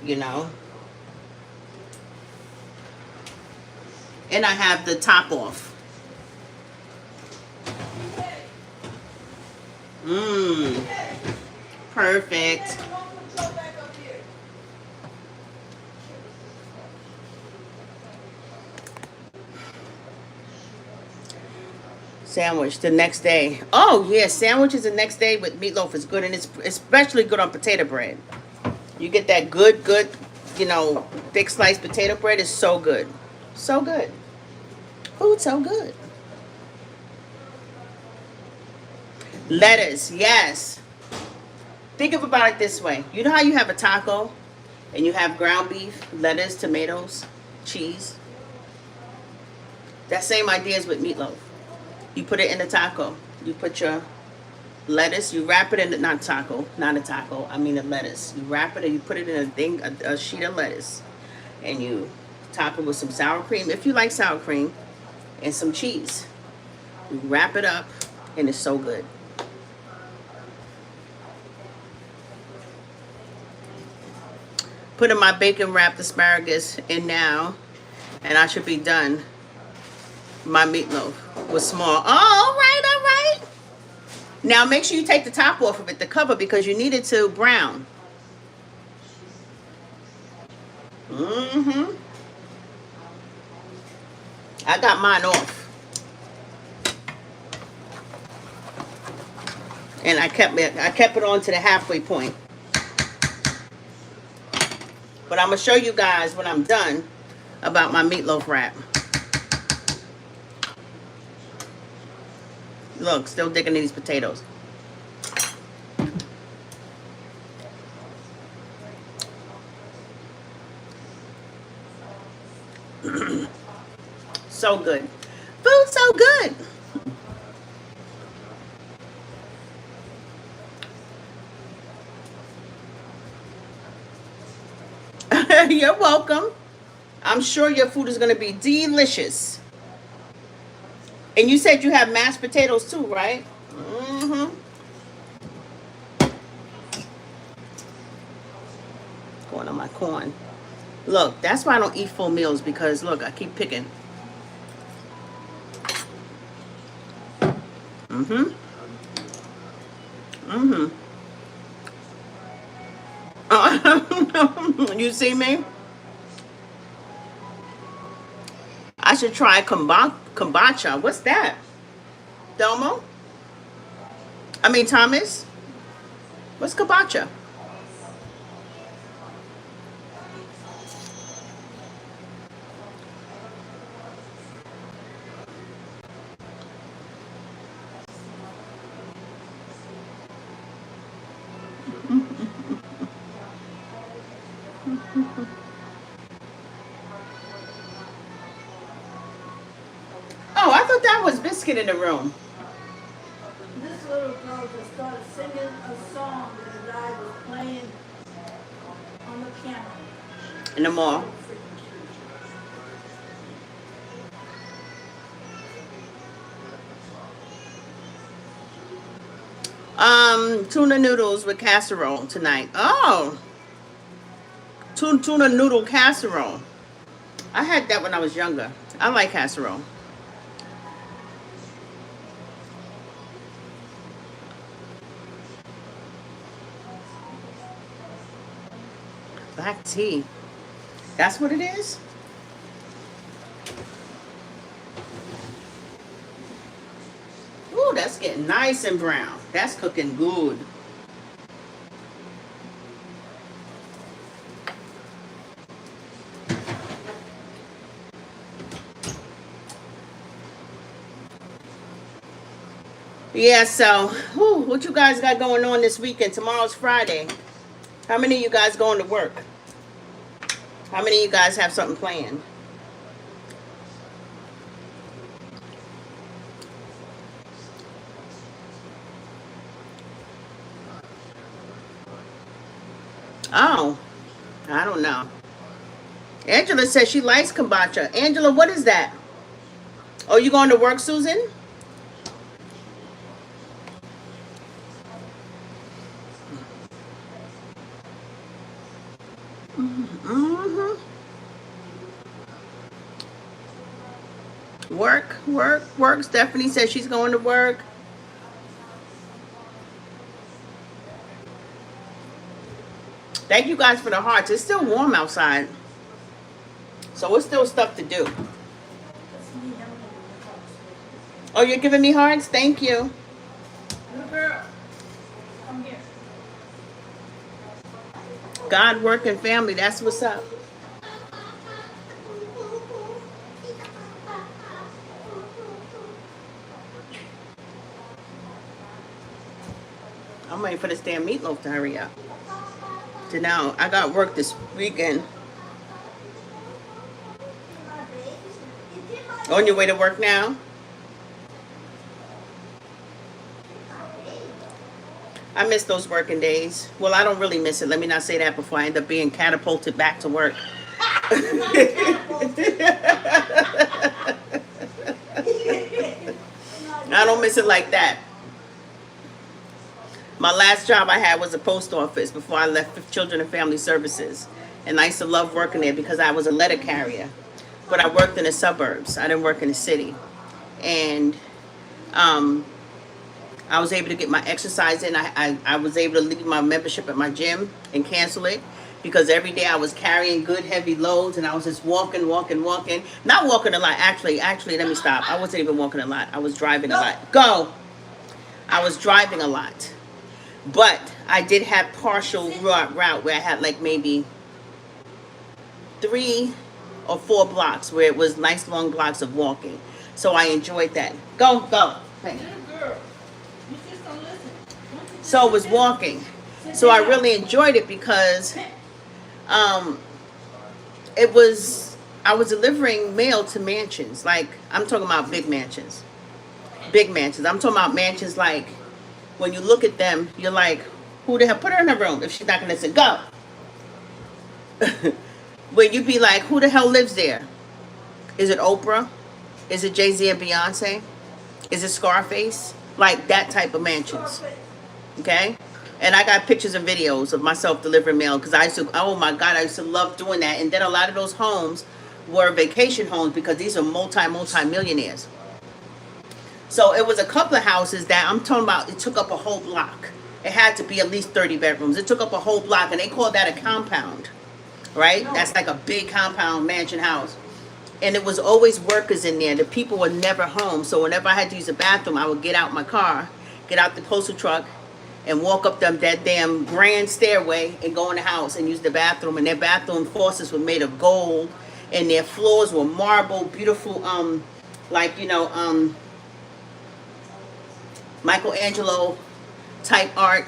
You know. And I have the top off. Mmm. Perfect. Sandwich the next day. Oh, yeah, sandwiches the next day with meatloaf is good, and it's especially good on potato bread. You get that good, you know, thick sliced potato bread is so good. So good. Food so good. Lettuce, yes. Think about it this way. You know how you have a taco and you have ground beef, lettuce, tomatoes, cheese? That same idea is with meatloaf. You put it in a taco. You put your lettuce, you wrap it in the, not a taco, I mean a lettuce. You wrap it and you put it in a thing, a sheet of lettuce. And you top it with some sour cream, if you like sour cream, and some cheese. You wrap it up, and it's so good. Putting my bacon wrapped asparagus in now, and I should be done. My meatloaf was small. Oh, all right, all right. Now make sure you take the top off of it, the cover, because you need it to brown. Mm-hmm. I got mine off. And I kept it on to the halfway point. But I'm going to show you guys when I'm done about my meatloaf wrap. Look, still digging in these potatoes. So good. Food so good. You're welcome. I'm sure your food is going to be delicious. And you said you have mashed potatoes too, right? Mm-hmm. Going on my corn. Look, that's why I don't eat full meals, because look, I keep picking. Mm-hmm. Mm-hmm. You see me? I should try kombucha. What's that? Domo? I mean, Thomas? What's kombucha? Oh, I thought that was Biscuit in the room. This little girl just started singing a song Piano. in the mall. Tuna noodles with casserole tonight. Oh, tuna noodle casserole. I had that when I was younger. I like casserole. Black tea. That's what it is? Ooh, that's getting nice and brown. That's cooking good. Yeah, so, what you guys got going on this weekend? Tomorrow's Friday. How many of you guys going to work? How many of you guys have something planned? Oh, I don't know. Angela says she likes kombucha. Angela, what is that? Oh, you going to work, Susan? Mm-hmm. Work. Stephanie says she's going to work. Thank you guys for the hearts. It's still warm outside. So it's still stuff to do. Oh, you're giving me hearts? Thank you. Little girl, come here. God, work, and family. That's what's up. I'm waiting for this damn meatloaf to hurry up. So now, I got work this weekend. On your way to work now? I miss those working days. Well, I don't really miss it. Let me not say that before I end up being catapulted back to work. I don't miss it like that. My last job I had was a post office before I left Children and Family Services. And I used to love working there because I was a letter carrier. But I worked in the suburbs. I didn't work in the city. And I was able to get my exercise in. I was able to leave my membership at my gym and cancel it because every day I was carrying good heavy loads and I was just walking. Not walking a lot. Actually, let me stop. I wasn't even walking a lot. I was driving a lot. Go! I was driving a lot. But I did have partial route where I had like maybe 3 or 4 blocks where it was nice long blocks of walking. So I enjoyed that. Go. Hey. So it was walking. So I really enjoyed it because it was, I was delivering mail to mansions. Like, I'm talking about big mansions. Big mansions. I'm talking about mansions like, when you look at them, you're like, who the hell? Put her in her room if she's not going to listen. Go. Where you be like, who the hell lives there? Is it Oprah? Is it Jay-Z and Beyonce? Is it Scarface? Like that type of mansions. Okay? And I got pictures and videos of myself delivering mail because I used to, oh my God, I used to love doing that. And then a lot of those homes were vacation homes because these are multi-millionaires. So it was a couple of houses that I'm talking about, it took up a whole block. It had to be at least 30 bedrooms. It took up a whole block and they called that a compound, right? That's like a big compound mansion house. And it was always workers in there. The people were never home. So whenever I had to use a bathroom, I would get out my car, get out the postal truck and walk up that damn grand stairway and go in the house and use the bathroom. And their bathroom faucets were made of gold and their floors were marble, beautiful, Michelangelo type art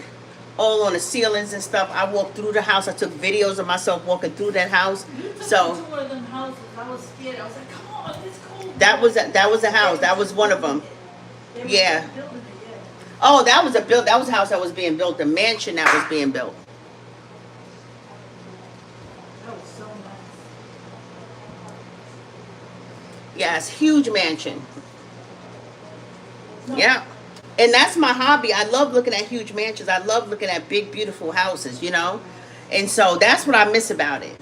all on the ceilings and stuff. I walked through the house. I took videos of myself walking through that house. So one of them houses. I was scared. I was like, come on, it's cold. that was a house. That was one of them. Yeah. Oh, that was a house that was being built. A mansion that was being built. Yes, huge mansion. No. Yeah. And that's my hobby. I love looking at huge mansions. I love looking at big, beautiful houses, you know? And so that's what I miss about it.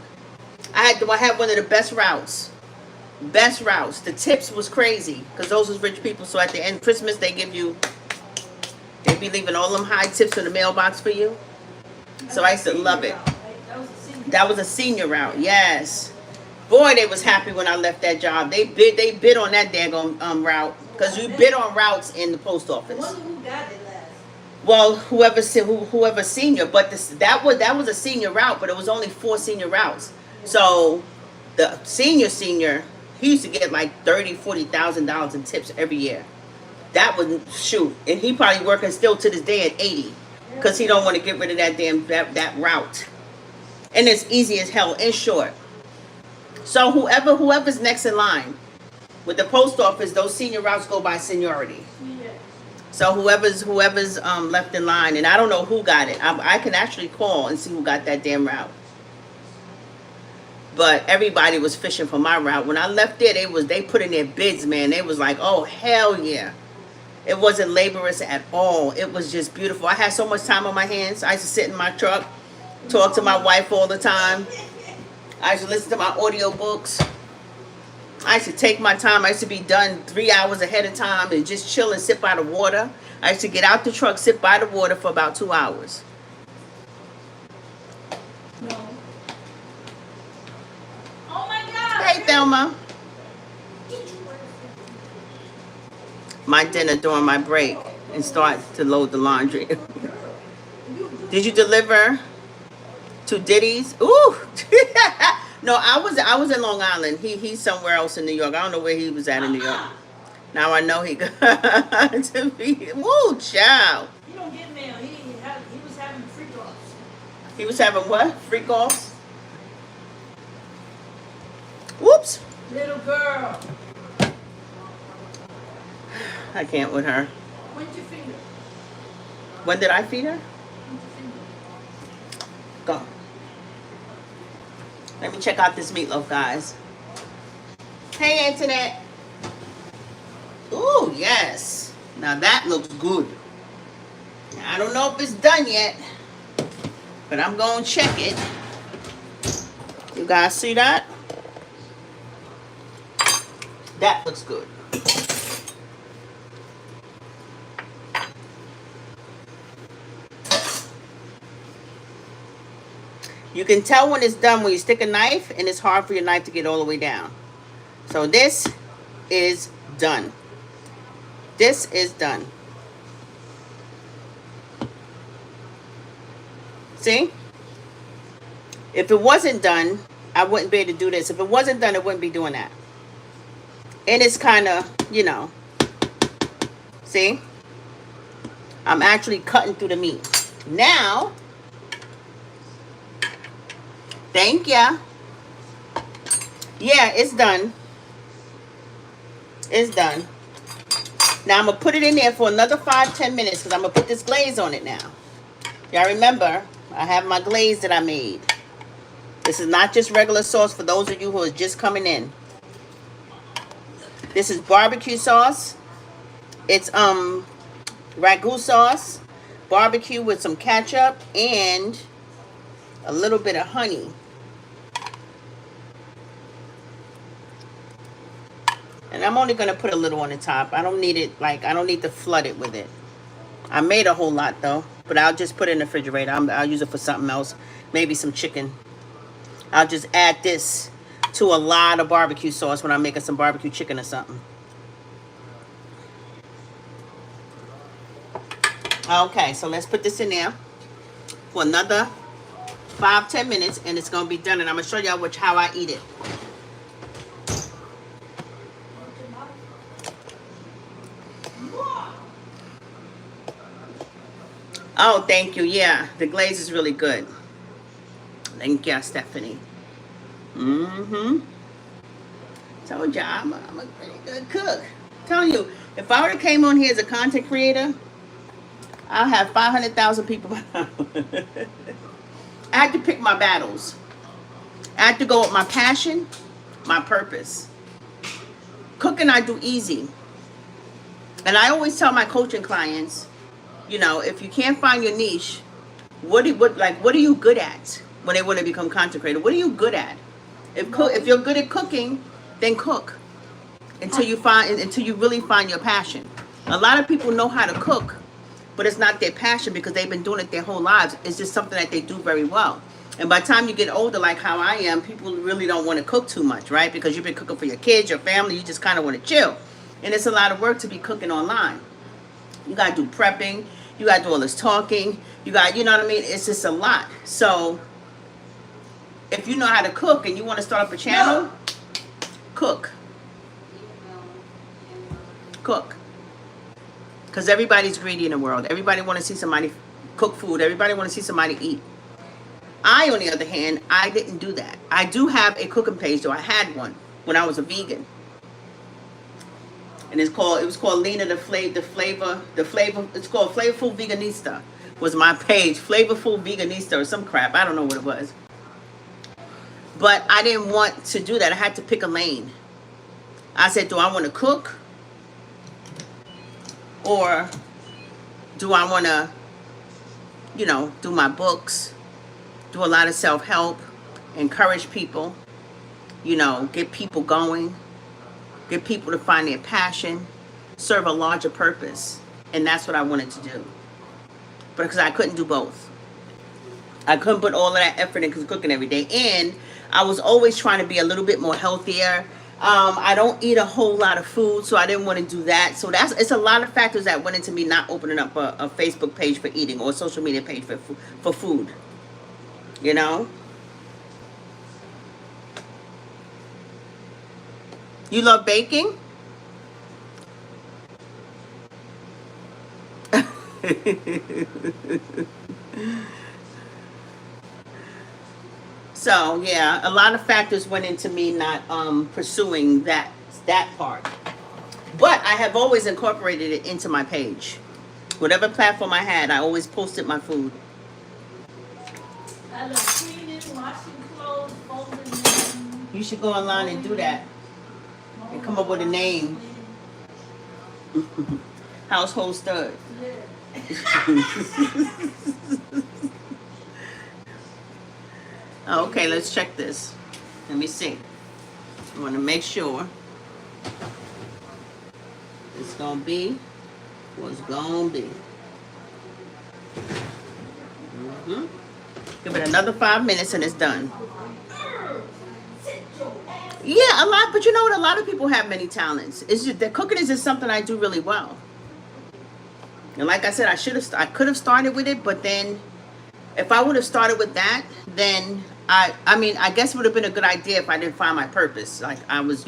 I had one of the best routes. Best routes. The tips was crazy because those was rich people. So at the end of Christmas, they be leaving all them high tips in the mailbox for you. So I used to love it. That was a senior route, yes. Boy, they was happy when I left that job. They bid on that daggone route because you bid on routes in the post I office. wonder who got it last. Well, whoever senior, but that was a senior route, but it was only 4 senior routes. So the senior, he used to get like $30,000-$40,000 in tips every year. That was shoot, and he probably working still to this day at 80 because he don't want to get rid of that damn that route. And it's easy as hell and short. So whoever's next in line with the post office, those senior routes go by seniority. Yeah. So whoever's left in line, and I don't know who got it. I can actually call and see who got that damn route. But everybody was fishing for my route. When I left there, they put in their bids, man. They was like, oh hell yeah. It wasn't laborious at all. It was just beautiful. I had so much time on my hands. I used to sit in my truck, talk to my wife all the time. I used to listen to my audio books. I used to take my time. I used to be done 3 hours ahead of time and just chill and sit by the water. I used to get out the truck, sit by the water for about 2 hours. No. Oh my God. Hey, Thelma. My dinner during my break and start to load the laundry. Did you deliver to Diddy's? Ooh. No, I was in Long Island. He's somewhere else in New York. I don't know where he was at in New York. Now I know he got to be. Woo, child. He don't get mail. He was having freak offs. He was having what? Freak offs? Whoops. Little girl. I can't with her. When'd you feed her? When did I feed her? When'd you feed her? Go. Let me check out this meatloaf, guys. Hey, Internet. Ooh, yes. Now that looks good. I don't know if it's done yet, but I'm going to check it. You guys see that? That looks good. You can tell when it's done when you stick a knife and it's hard for your knife to get all the way down. So this is done. This is done. See? If it wasn't done, I wouldn't be able to do this. If it wasn't done, it wouldn't be doing that. And it's kind of, you know, see? I'm actually cutting through the meat. Now, thank ya. Yeah, it's done. It's done. Now I'm going to put it in there for another 5-10 minutes because I'm going to put this glaze on it now. Y'all remember, I have my glaze that I made. This is not just regular sauce for those of you who are just coming in. This is barbecue sauce. It's ragu sauce, barbecue with some ketchup, and a little bit of honey. And I'm only going to put a little on the top. I don't need it, like, I don't need to flood it with it. I made a whole lot, though. But I'll just put it in the refrigerator. I'll use it for something else. Maybe some chicken. I'll just add this to a lot of barbecue sauce when I'm making some barbecue chicken or something. Okay, so let's put this in there for another 5-10 minutes. And it's going to be done. And I'm going to show y'all how I eat it. Oh, thank you. Yeah, the glaze is really good. Thank you, Stephanie. Told you, I'm a pretty good cook. I'm telling you, if I would have came on here as a content creator, I'll have 500,000 people. I had to pick my battles. I had to go with my passion, my purpose. Cooking I do easy. And I always tell my coaching clients, if you can't find your niche, what are you good at when they want to become content creator? What are you good at? If you're good at cooking, then cook until you really find your passion. A lot of people know how to cook, but it's not their passion because they've been doing it their whole lives. It's just something that they do very well. And by the time you get older, like how I am, people really don't want to cook too much, right? Because you've been cooking for your kids, your family, you just kind of want to chill. And it's a lot of work to be cooking online. You got to do prepping. You got to do all this talking. You know what I mean? It's just a lot. So if you know how to cook and you want to start up a channel, cook. Cook. Because everybody's greedy in the world. Everybody want to see somebody cook food. Everybody want to see somebody eat. I, on the other hand, I didn't do that. I do have a cooking page, though. I had one when I was a vegan. And it was called Lena the Flavor, it's called Flavorful Veganista was my page. Flavorful Veganista or some crap. I don't know what it was. But I didn't want to do that. I had to pick a lane. I said, do I want to cook? Or do I want to, do my books, do a lot of self-help, encourage people, get people going, get people to find their passion, serve a larger purpose. And that's what I wanted to do. But because I couldn't do both. I couldn't put all of that effort into cooking every day. And I was always trying to be a little bit more healthier. I don't eat a whole lot of food, so I didn't want to do that. So it's a lot of factors that went into me not opening up a Facebook page for eating or a social media page for food. You love baking? So yeah, a lot of factors went into me not pursuing that part. But I have always incorporated it into my page. Whatever platform I had, I always posted my food. I love cleaning, washing clothes, folding. You should go online and do that. And come up with a name. Household stud. Okay, let's check this. Let me see. I want to make sure it's going to be what's going to be. Give it another 5 minutes and it's done. Yeah, a lot, but you know what? A lot of people have many talents. It's just that cooking is just something I do really well. And like I said, I could have started with it, but then if I would have started with that, then I guess it would have been a good idea if I didn't find my purpose. Like I was,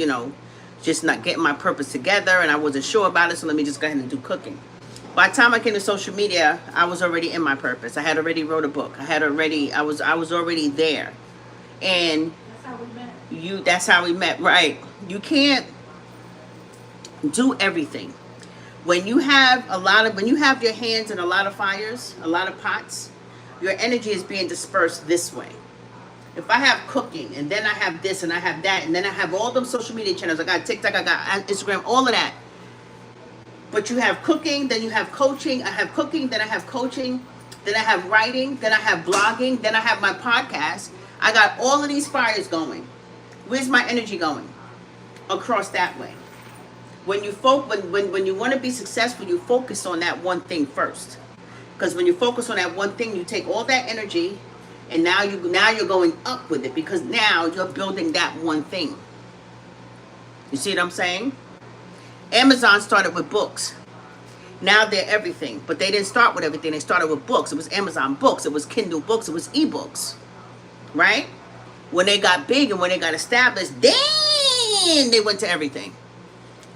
just not getting my purpose together and I wasn't sure about it, so let me just go ahead and do cooking. By the time I came to social media, I was already in my purpose. I had already wrote a book. I was already there. And That's how we met. That's how we met, right? You can't do everything. When you have your hands in a lot of fires, a lot of pots, your energy is being dispersed this way. If I have cooking and then I have this and I have that and then I have all them social media channels, I got TikTok, I got Instagram, all of that. But you have cooking, then you have coaching. I have cooking, then I have coaching, then I have writing, then I have blogging, then I have my podcast. I got all of these fires going. Where's my energy going? Across that way. When you when you want to be successful, you focus on that one thing first. Because when you focus on that one thing, you take all that energy, and now you're going up with it because now you're building that one thing. You see what I'm saying? Amazon started with books. Now they're everything, but they didn't start with everything. They started with books. It was Amazon books. It was Kindle books. It was ebooks, right? When they got big and when they got established, then they went to everything.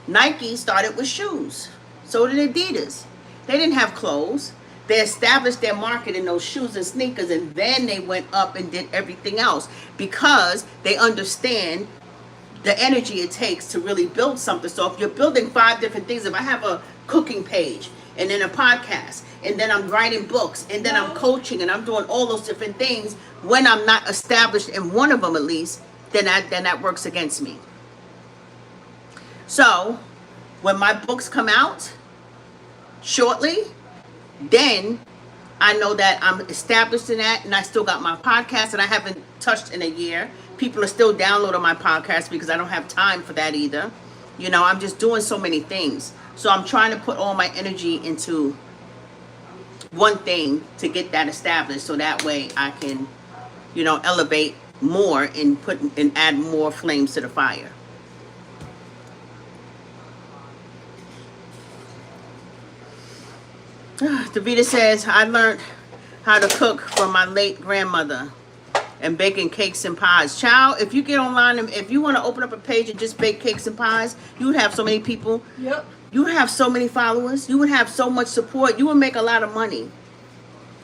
Nike started with shoes. So did Adidas. They didn't have clothes. They established their market in those shoes and sneakers, and then they went up and did everything else because they understand the energy it takes to really build something. So if you're building 5 different things, if I have a cooking page and then a podcast and then I'm writing books and then I'm coaching and I'm doing all those different things, when I'm not established in one of them at least, then that works against me. So when my books come out shortly, then I know that I'm established in that, and I still got my podcast that I haven't touched in a year. People are still downloading my podcast because I don't have time for that either. You know, I'm just doing so many things. So I'm trying to put all my energy into one thing to get that established, so that way I can, you know, elevate more and put and add more flames to the fire. Davita says, I learned how to cook from my late grandmother and baking cakes and pies. Child, if you get online and if you want to open up a page and just bake cakes and pies, you would have so many people. Yep. You would have so many followers. You would have so much support. You would make a lot of money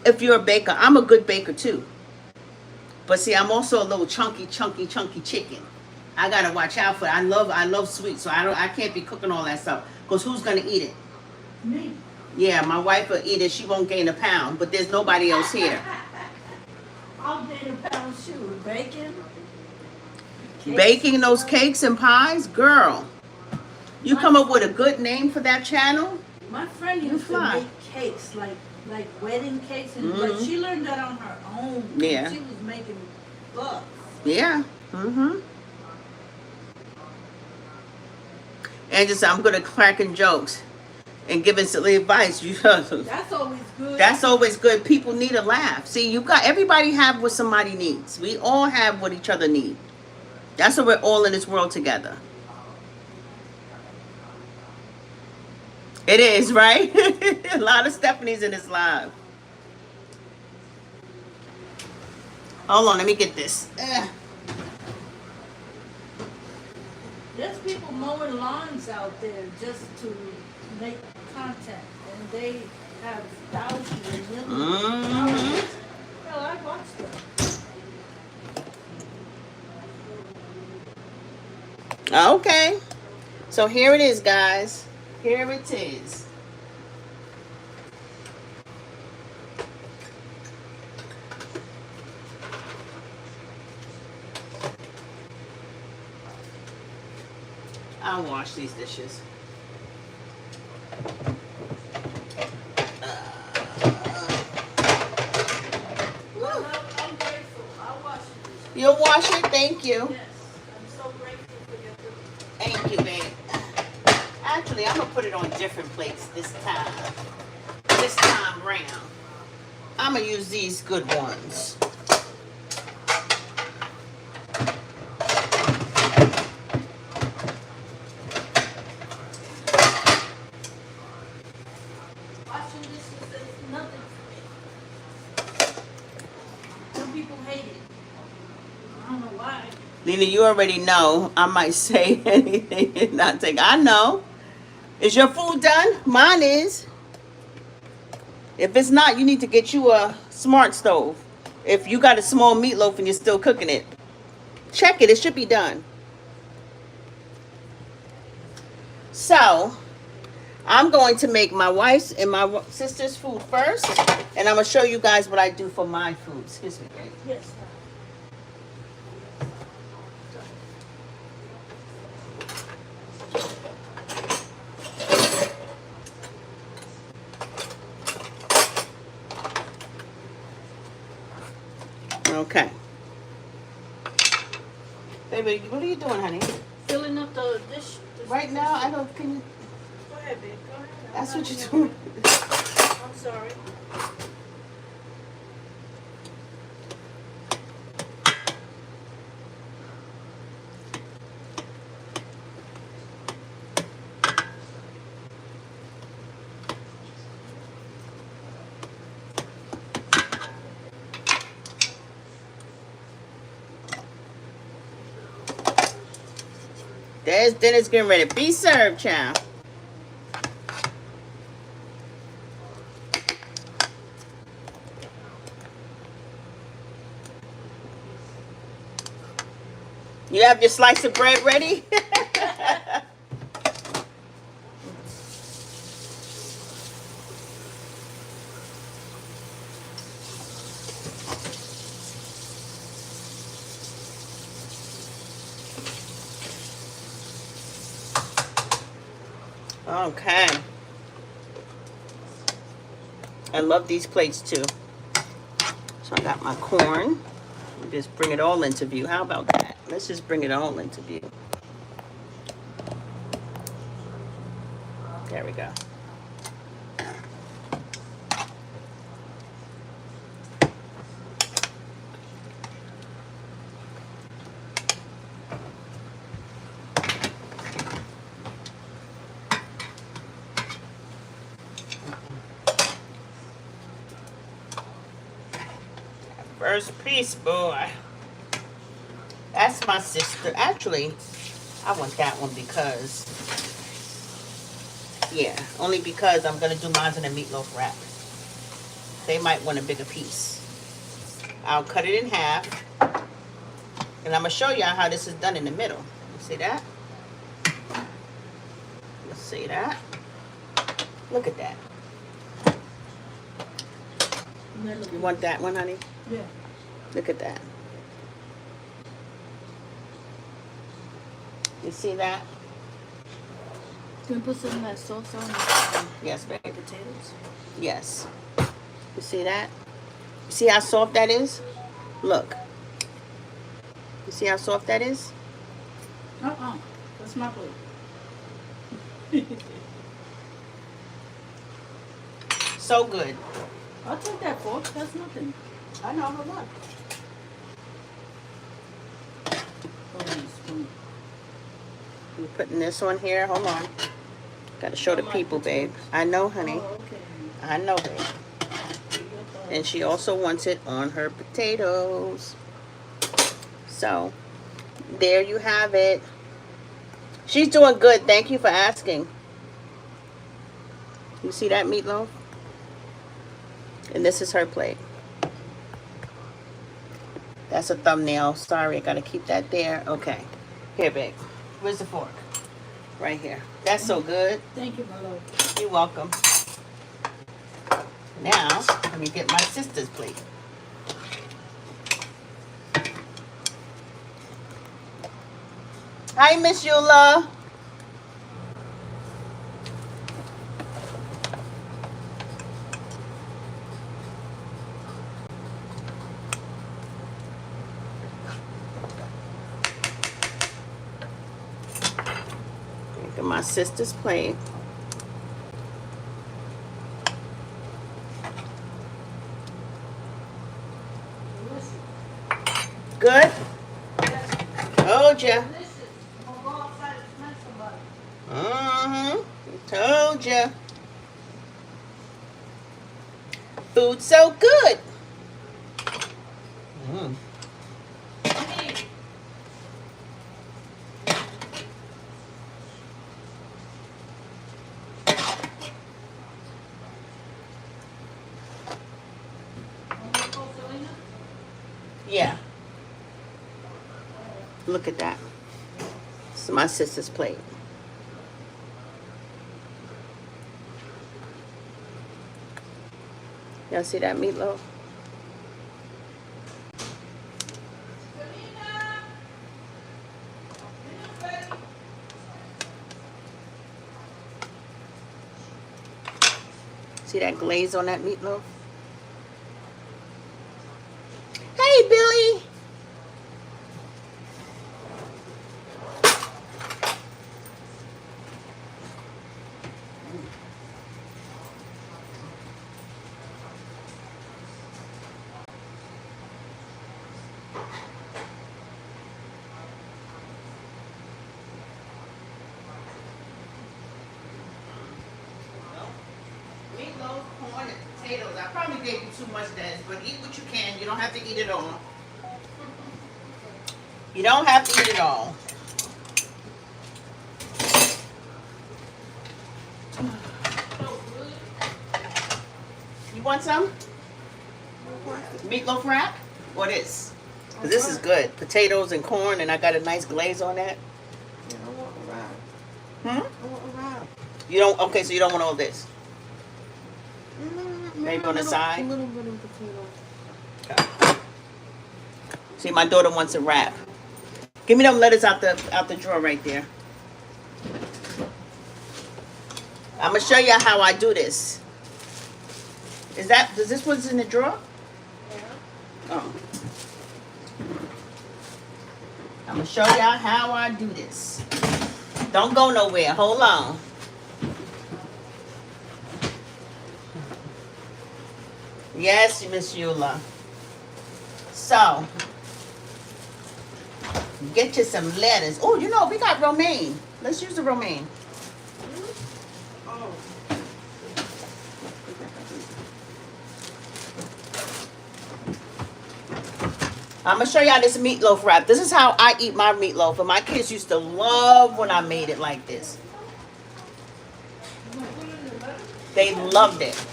if you're a baker. I'm a good baker too. But see, I'm also a little chunky chicken. I gotta watch out for it. I love sweets, so I can't be cooking all that stuff. Because who's gonna eat it? Me. Yeah, my wife will eat it. She won't gain a pound, but there's nobody else here. I'll gain a pound too. Bacon. Cakes. Baking those cakes and pies, girl. You come up with a good name for that channel. My friend used to make cakes, like wedding cakes, and like she learned that on her own. Yeah. She was making bucks. Yeah. And just I'm good at cracking jokes and giving silly advice. That's always good. That's always good. People need a laugh. See, you got everybody have what somebody needs. We all have what each other need. That's why we're all in this world together. It is, right? A lot of Stephanie's in this live. Hold on, let me get this. There's people mowing lawns out there just to make content, and they have thousands and millions of followers. Hell, I watched them. Okay. So here it is, guys. Here it is. I'll wash these dishes. Well, I'm grateful. I'll wash it. You'll wash it? Thank you. Yes, I'm so grateful for your cooking. Thank you, babe. Actually, I'm going to put it on different plates this time. This time round. I'm going to use these good ones. Washing dishes is nothing for me. Some people hate it. I don't know why. Lena, you already know I might say anything and not take. I know. Is your food done? Mine is. If it's not, you need to get you a smart stove. If you got a small meatloaf and you're still cooking it, check it. It should be done. So, I'm going to make my wife's and my sister's food first. And I'm going to show you guys what I do for my food. Excuse me, babe. Yes. Okay. Baby, what are you doing, honey? Filling up the dish. Right now, I don't, can you, Go ahead, babe. Go ahead. that's what you're doing. I'm sorry. There's dinner's getting ready to be served, child. You have your slice of bread ready? Okay. I love these plates too. So I got my corn. Just bring it all into view. How about that? Let's just bring it all into view. There we go. First piece, boy. That's my sister. Actually, I want that one because, yeah, only because I'm going to do mine in a meatloaf wrap. They might want a bigger piece. I'll cut it in half. And I'm going to show y'all how this is done in the middle. You see that? Let's see that. Look at that. You want that one, honey? Yeah. Look at that. You see that? Can we put some of that sauce on Yes, baby. the potatoes? Yes. You see that? You see how soft that is? Look. You see how soft that is? That's my plate. So good. I'll take that fork. That's nothing. I know, hold on. You're putting this on here. Hold on. Gotta show the people, babe. I know, honey. Oh, okay. I know, babe. And she also wants it on her potatoes. So, there you have it. She's doing good. Thank you for asking. You see that meatloaf? And this is her plate. That's a thumbnail. Sorry, I gotta keep that there. Okay. Here, babe. Where's the fork? Right here. That's so good. Thank you, my love. You're welcome. Now, let me get my sister's plate. Hi, Miss Eula. Look at my sister's plate. Good? Told ya. Told ya. Food so good. Yeah. Look at that. This is my sister's plate. Y'all see that meatloaf? See that glaze on that meatloaf? Hey, Billy. Meatloaf, corn, and potatoes. I probably gave you too much of that, but eat what you can. You don't have to eat it all. You don't have to eat it all. You want some? Meatloaf wrap? Or this? 'Cause this is good. Potatoes and corn, and I got a nice glaze on that. Yeah, I want a wrap. Hmm? I want a wrap. You don't? Okay, so you don't want all this. Maybe on the A side? little bit of potato. Okay. See, my daughter wants a wrap. Give me them letters out the drawer right there. I'm gonna show you how I do this. Does this one's in the drawer? Yeah. Oh. I'm gonna show y'all how I do this. Don't go nowhere. Hold on. Yes, Miss Eula. So, get you some lettuce. Oh, you know, we got romaine. Let's use the romaine. Oh. I'm gonna show y'all this meatloaf wrap. This is how I eat my meatloaf, and my kids used to love when I made it like this. They loved it.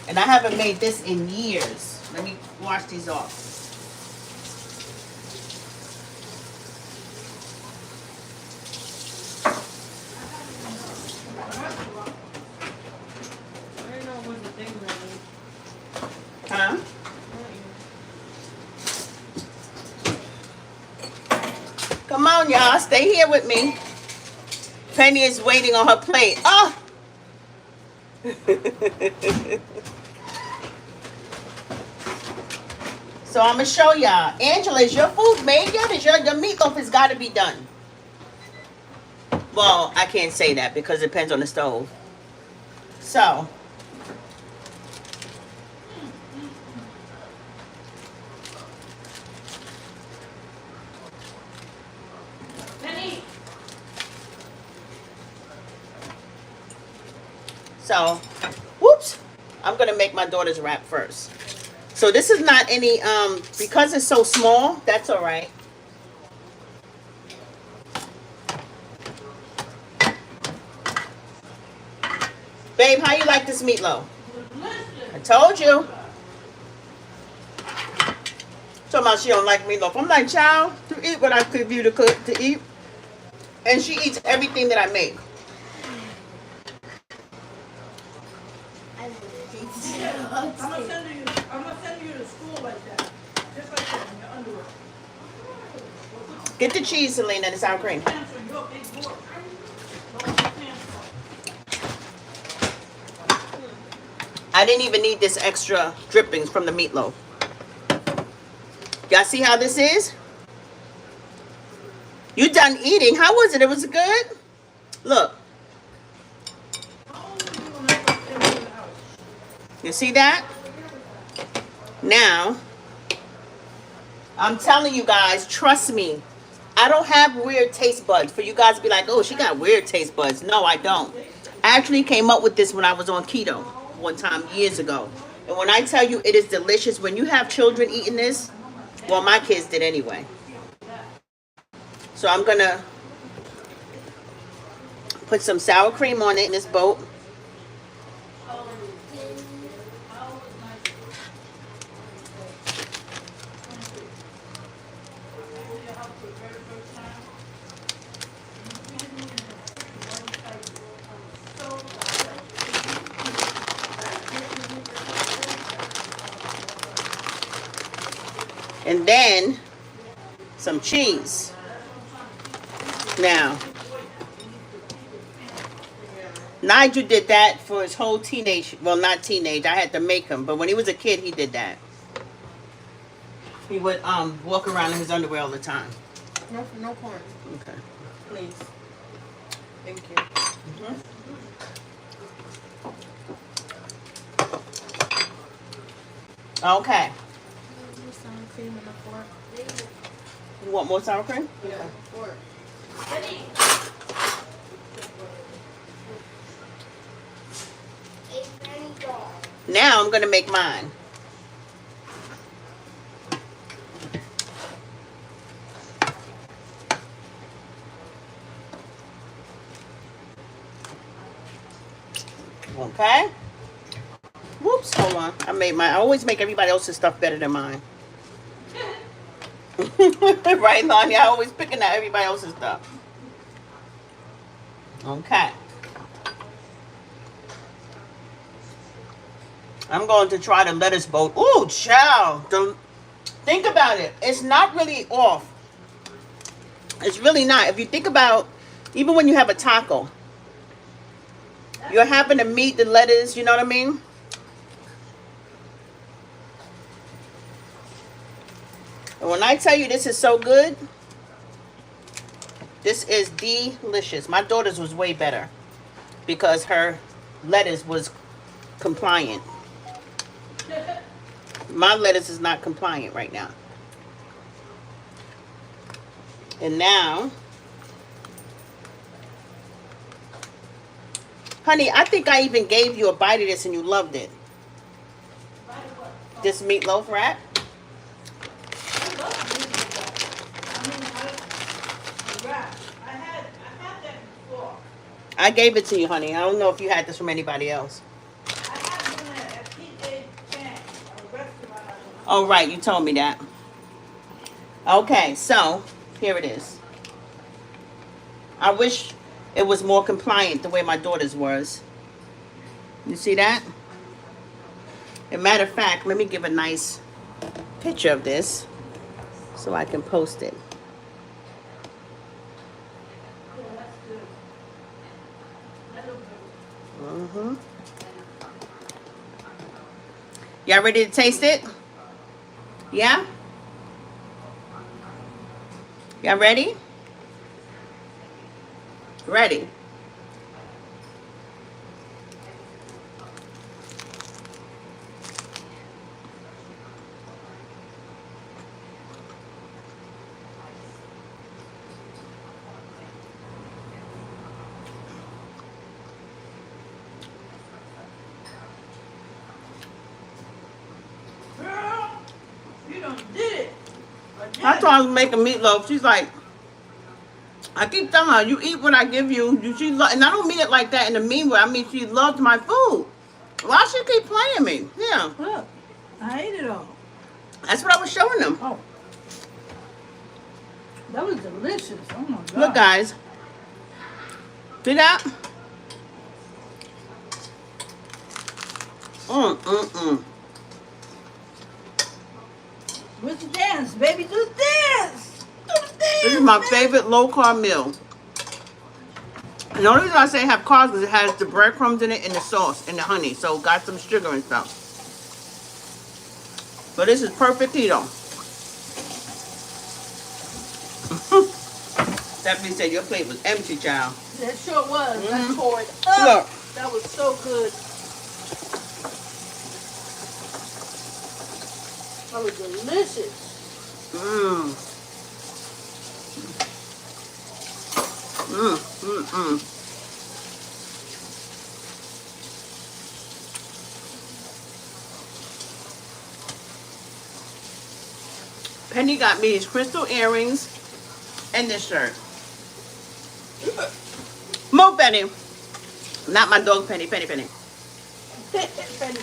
And I haven't made this in years. Let me wash these off. I didn't know it was a thing really. Huh? Come on, y'all. Stay here with me. Penny is waiting on her plate. Oh! So I'm going to show y'all. Angela, is your food made yet? Your meatloaf has got to be done. Well, I can't say that because it depends on the stove. So. So, whoops, I'm going to make my daughter's wrap first. So this is not any, because it's so small, that's all right. Babe, how you like this meatloaf? I told you. Talking about she don't like meatloaf. I'm like, child, to eat what I give you to eat. And she eats everything that I make. I'm gonna send you to school like that. Just like that in your underwear. Get the cheese, Selena, and the sour cream. Pants on your big board. Those are pants on. I didn't even need this extra drippings from the meatloaf. Y'all see how this is? You done eating. How was it? It was good? Look. You see that? Now, I'm telling you guys, trust me, I don't have weird taste buds for you guys to be like, oh, she got weird taste buds. No, I don't. I actually came up with this when I was on keto one time years ago. And when I tell you it is delicious, when you have children eating this, well, my kids did anyway. So I'm going to put some sour cream on it in this boat. And then some cheese. Now, Nigel did that for his whole teenage, well, not teenage, I had to make him, but when he was a kid, he did that. He would walk around in his underwear all the time. No corn. Okay. Please. Thank you. Okay. Sour cream and a fork. You want more sour cream? Yeah, fork. Now I'm going to make mine. Okay. Whoops, hold on. I made mine. I always make everybody else's stuff better than mine. Right, Lonnie? I always picking out everybody else's stuff. Okay. I'm going to try the lettuce boat. Ooh, child. Think about it. It's not really off. It's really not. If you think about, even when you have a taco, you're having the meat, the lettuce, you know what I mean? And when I tell you this is so good, this is delicious. My daughter's was way better because her lettuce was compliant. My lettuce is not compliant right now. And now, honey, I think I even gave you a bite of this and you loved it. This meatloaf wrap. I love meatloaf. I mean, wrap. I had that before. I gave it to you, honey. I don't know if you had this from anybody else. I had one at PJ Chang, a restaurant. Oh, right. You told me that. Okay, so here it is. I wish it was more compliant the way my daughter's was. You see that? As a matter of fact, let me give a nice picture of this so I can post it. Yeah, that's good. That looks good. Mm-hmm. Y'all ready to taste it? Yeah? Y'all ready? Ready. Girl, you done did it. I told her I was making meatloaf. She's like, I keep telling her, you eat what I give you. And I don't mean it like that in a mean way. I mean, she loves my food. Why she keep playing me? Yeah. Look, I ate it all. That's what I was showing them. Oh. That was delicious. Oh my God. Look, guys. See that? Where's the dance, baby? Do the dance. Do the dance. This is my man. favorite low-carb meal. And the only reason I say have carbs is it has the breadcrumbs in it and the sauce and the honey. So got some sugar and stuff. But this is perfect keto. Stephanie said your plate was empty, child. That sure was. I Mhm. tore it up. Look. That was so good. That was delicious. Mmm. Mmm, mmm, mmm. Penny got me these crystal earrings and this shirt. Move, Penny. Not my dog, Penny. Penny, Penny. Penny.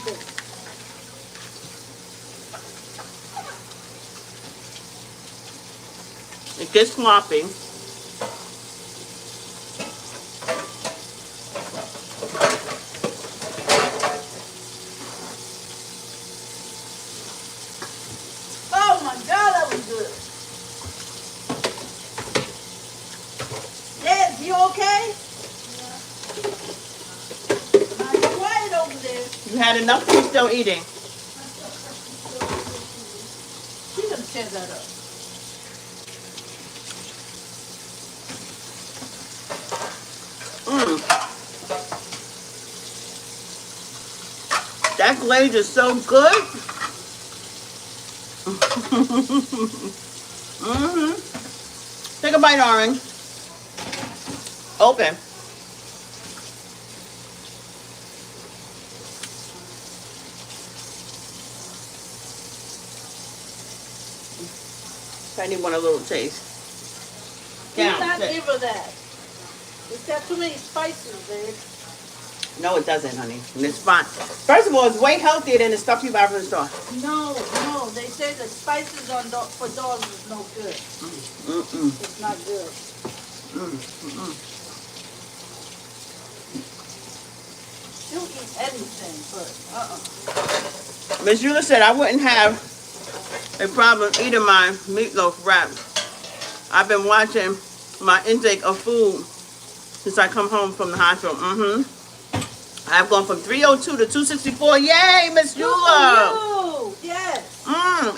It gets sloppy. Oh my God, that was good. Dad, you okay? Now you quiet over there. You had enough, you still eating. She's gonna tear that up. Mmm. That glaze is so good. Mm-hmm. Take a bite, Orange. Open. Penny want a little taste. Do Down, not sit. give her that. It's got too many spices, babe. No, it doesn't, honey. And it's fine. First of all, it's way healthier than the stuff you buy from the store. No, they say the spices for dogs is no good. It's not good. She'll eat anything, but Miss Eula said I wouldn't have a problem eating my meatloaf wrap. I've been watching my intake of food since I come home from the hospital. I've gone from 302 to 264. Yay, Miss Eula. Yes.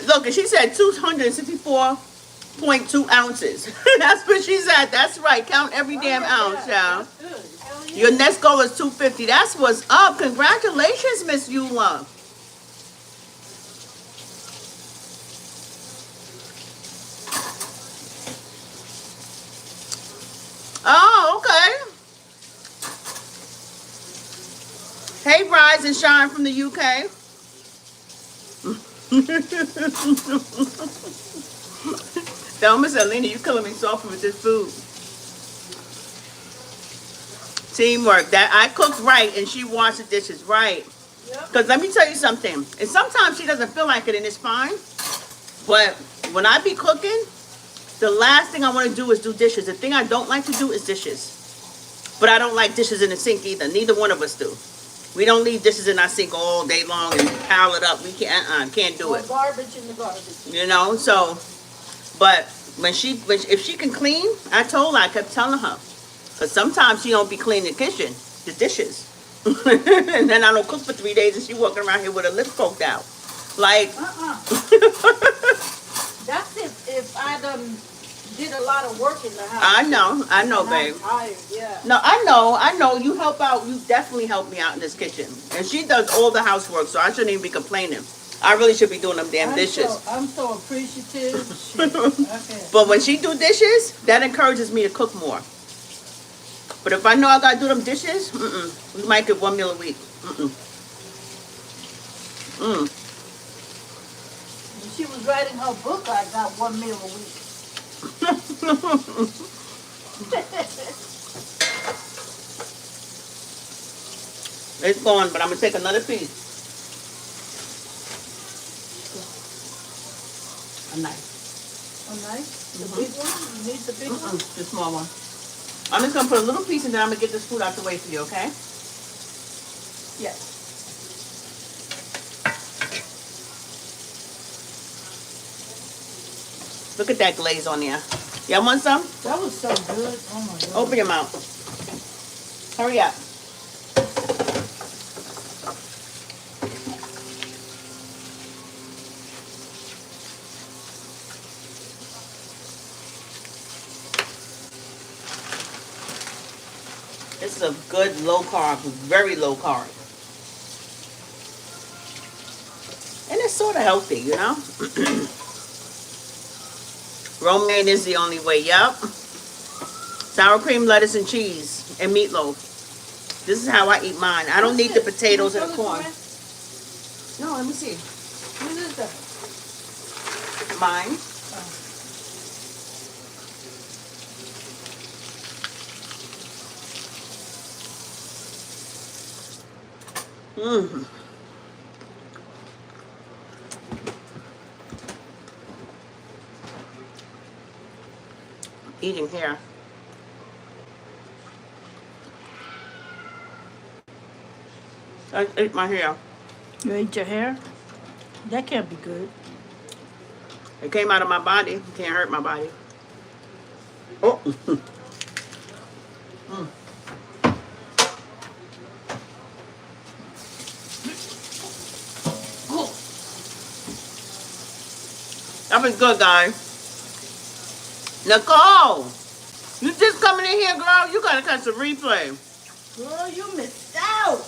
Look, and she said 264.2 ounces. That's what she said. That's right. Count every damn ounce, y'all. That's good. Hell yeah. Your next goal is 250. That's what's up. Congratulations, Miss Eula. Oh, okay. Hey, Rise and Shine from the UK. Thelma said, Lena, you killing me soft with this food. Teamwork. That I cooked right and she washed the dishes right. Yep. Because let me tell you something. And sometimes she doesn't feel like it and it's fine. But when I be cooking, the last thing I want to do is do dishes. The thing I don't like to do is dishes. But I don't like dishes in the sink either. Neither one of us do. We don't leave dishes in our sink all day long and pile it up. We can't do it. Garbage in the garbage. You know, so, but if she can clean, I told her, I kept telling her. Because sometimes she don't be cleaning the kitchen, the dishes. And then I don't cook for 3 days and she walking around here with her lips poked out. Like. That's if I done did a lot of work in the house. I know, babe. I'm tired, yeah. No, I know. You help out. You definitely help me out in this kitchen. And she does all the housework, so I shouldn't even be complaining. I really should be doing them damn dishes. I'm so appreciative. Shit. Okay. But when she do dishes, that encourages me to cook more. But if I know I gotta do them dishes, we might get one meal a week. When she was writing her book, I got 1 meal a week. It's gone, but I'm gonna take another piece. A knife. A knife? The big one? You need the big one? The small one. I'm just gonna put a little piece and then I'm gonna get this food out the way for you, okay? Yes. Look at that glaze on there. Y'all want some? That was so good. Oh my God. Open your mouth. Hurry up. This is a good low carb, very low carb. And it's sort of healthy, you know? Romaine is the only way, yup. Sour cream, lettuce, and cheese, and meatloaf. This is how I eat mine. I don't need the potatoes and the corn. No, let me see. What is that? Mine. Eating here. I ate my hair. You ate your hair? That can't be good. It came out of my body. It can't hurt my body. Oh. That was good, guys. Nicole, you just coming in here, girl. You gotta catch the replay. Girl, you missed out.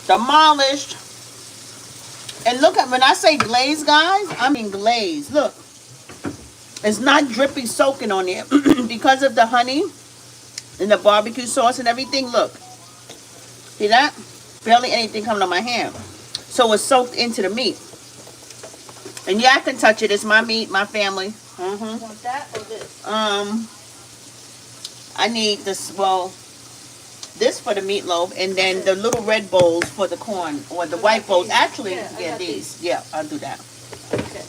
Demolished. And look at, when I say glaze, guys, I mean glaze. Look. It's not drippy soaking on there because of the honey and the barbecue sauce and everything. Look. See that? Barely anything coming on my hand. So it's soaked into the meat. And yeah, I can touch it. It's my meat, my family. You want that or this? I need this, well, this for the meatloaf, and then the little red bowls for the corn, or the white bowls. Actually, yeah, these. Yeah, I'll do that. Okay.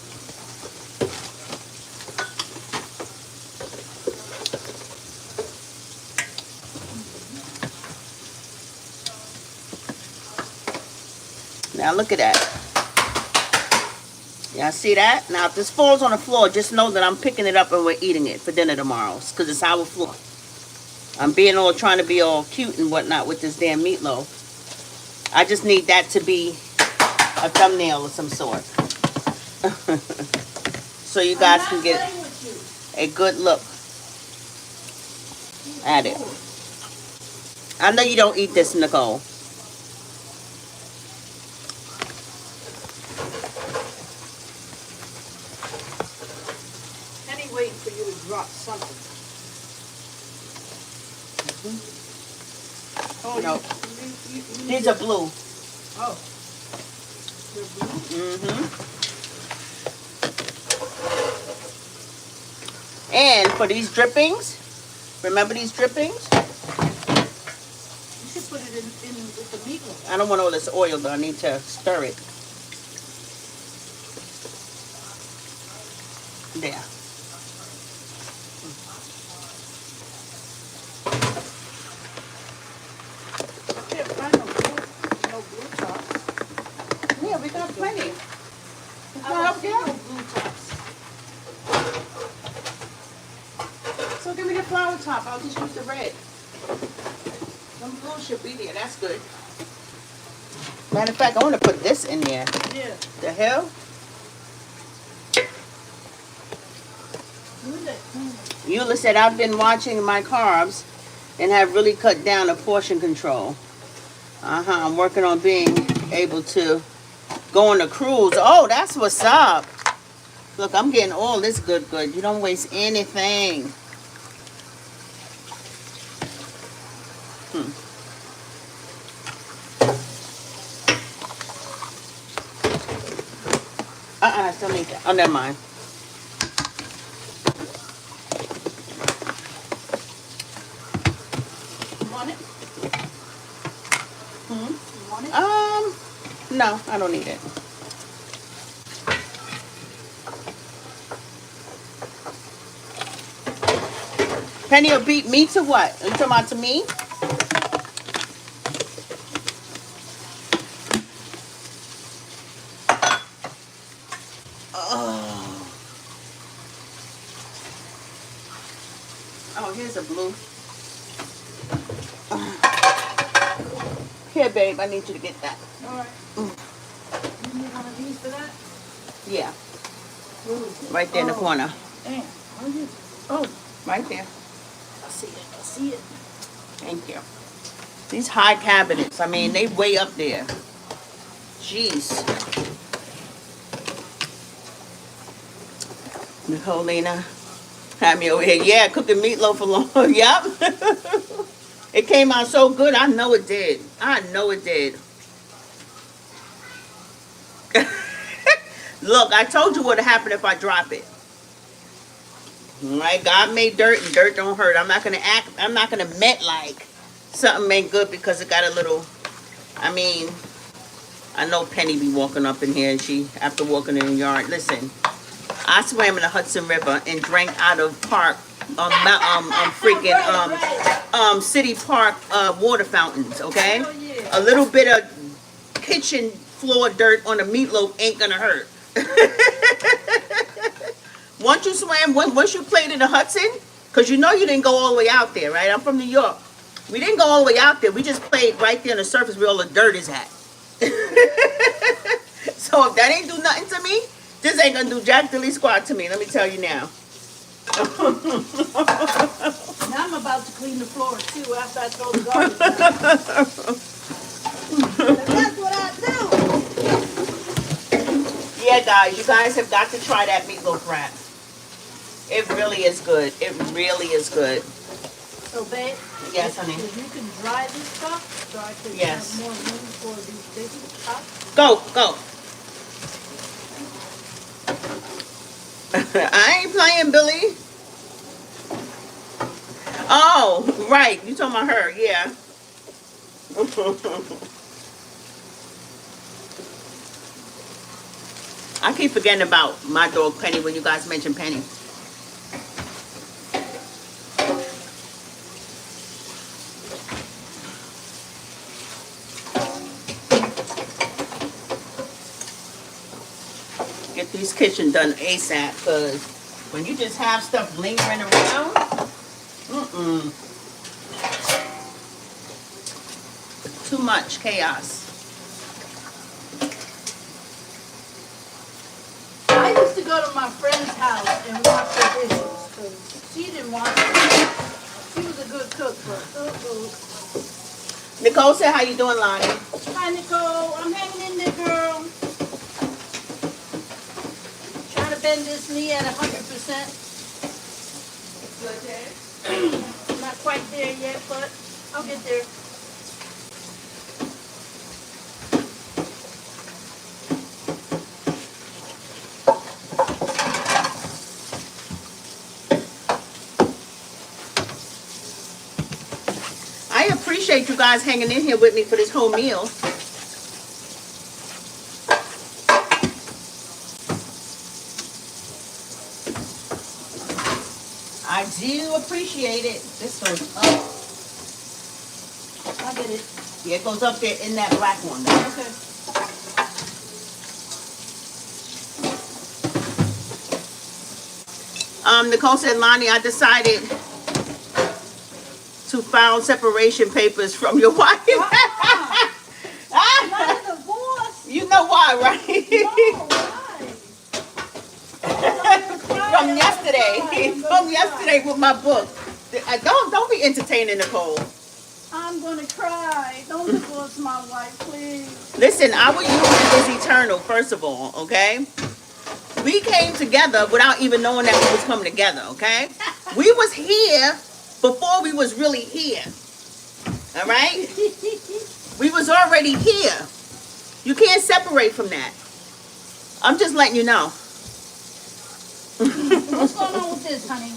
Now look at that. Y'all see that? Now, if this falls on the floor, just know that I'm picking it up and we're eating it for dinner tomorrow. Because it's our floor. I'm trying to be all cute and whatnot with this damn meatloaf. I just need that to be a thumbnail of some sort. So you guys can get a good look at it. I know you don't eat this, Nicole. Penny waiting for you to drop something. Oh, No. you These are blue. Oh. They're blue? Mm-hmm. And for these drippings, remember these drippings? You should put it in with the meatloaf. I don't want all this oil, though. I need to stir it. There. Can't find no blue tops. Yeah, we got plenty. I don't see no blue tops. So give me the flower top. I'll just use the red. Some blue should be there. That's good. Matter of fact, I want to put this in there. Yeah. The hell? Eula said, I've been watching my carbs and have really cut down the portion control. I'm working on being able to go on a cruise. Oh, that's what's up. Look, I'm getting all this good. You don't waste anything. I still need that. Oh, never mind. You want it? Hmm? You want it? No, I don't need it. Penny will beat me to what? Are you talking about to me? Oh, here's a blue. Here, babe, I need you to get that. All right. You need one of these for that? Yeah, Where is it? right there in the corner. Damn. Where is it? Oh, right there. I see it. I see it. Thank you. These high cabinets, I mean, they way up there. Jeez. Nicolina had me over here. Yeah, cooking meatloaf alone. Yep. It came out so good. I know it did. I know it did. Look, I told you what would happen if I drop it. All right, God made dirt and dirt don't hurt. I'm not gonna met like something ain't good because it got a little, I mean, I know Penny be walking up in here and she, after walking in the yard, listen, I swam in the Hudson River and drank out of City Park water fountains, okay? Oh, yeah. A little bit of kitchen floor dirt on a meatloaf ain't gonna hurt. Once you played in the Hudson, because you know you didn't go all the way out there, right? I'm from New York. We didn't go all the way out there. We just played right there on the surface where all the dirt is at. So if that ain't do nothing to me, this ain't gonna do jack dilly squat to me. Let me tell you now. Now I'm about to clean the floor too after I throw the garbage out. That's what I do. Yeah, guys, you guys have got to try that meatloaf wrap. It really is good. It really is good. So, babe, Yes, honey. if you can dry this stuff, so I can Yes. have more room for these big cups. Go. I ain't playing, Billy. Oh, right. You talking about her, yeah. I keep forgetting about my dog Penny when you guys mention Penny. Get these kitchen done ASAP, because when you just have stuff lingering around, too much chaos. I used to go to my friend's house and wash her dishes because she didn't wash them. She was a good cook, but Nicole said, how you doing, Lonnie? Hi, Nicole. I'm hanging in there, girl. Trying to bend this knee at 100%. Not quite there yet, but I'll get there. I appreciate you guys hanging in here with me for this whole meal. I do appreciate it. This goes up. I'll get it. Yeah, it goes up there in that black one. Okay. Nicole said, Lonnie, I decided to file separation papers from your wife. Not a divorce. You know why, right? No, why? From yesterday. From yesterday with my book. Don't be entertaining, Nicole. I'm gonna cry. Don't divorce my wife, please. Listen, our union is eternal, first of all, okay? We came together without even knowing that we was coming together, okay? We was here before we was really here. All right? We was already here. You can't separate from that. I'm just letting you know. What's going on with this, honey?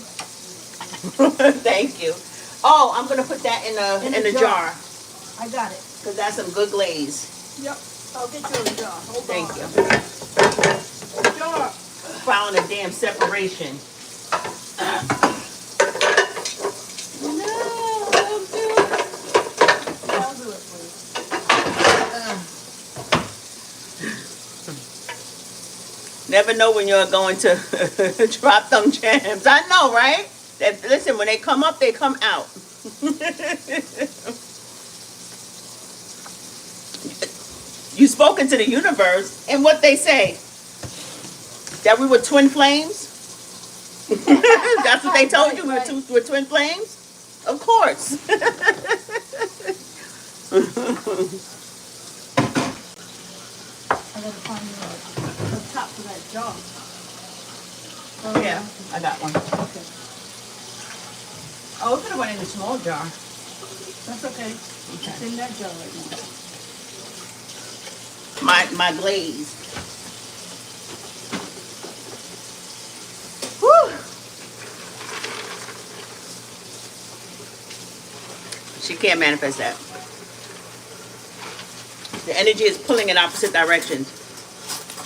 Thank you. Oh, I'm going to put that in a jar. I got it. Because that's some good glaze. Yep. I'll get you a jar. Hold Thank on. you. Jar. Filing a damn separation. No, don't do it. I'll do it, please. Never know when you're going to drop them gems. I know, right? That, listen, when they come up, they come out. You spoke into the universe, and what they say? That we were twin flames? That's what they told you? We're twin flames? Of course. I gotta find the top of that jar. Oh, Yeah, I got one. Okay. Oh, it could have went in a small jar. That's okay. It's in that jar right now. My glaze. Whew. She can't manifest that. The energy is pulling in opposite directions.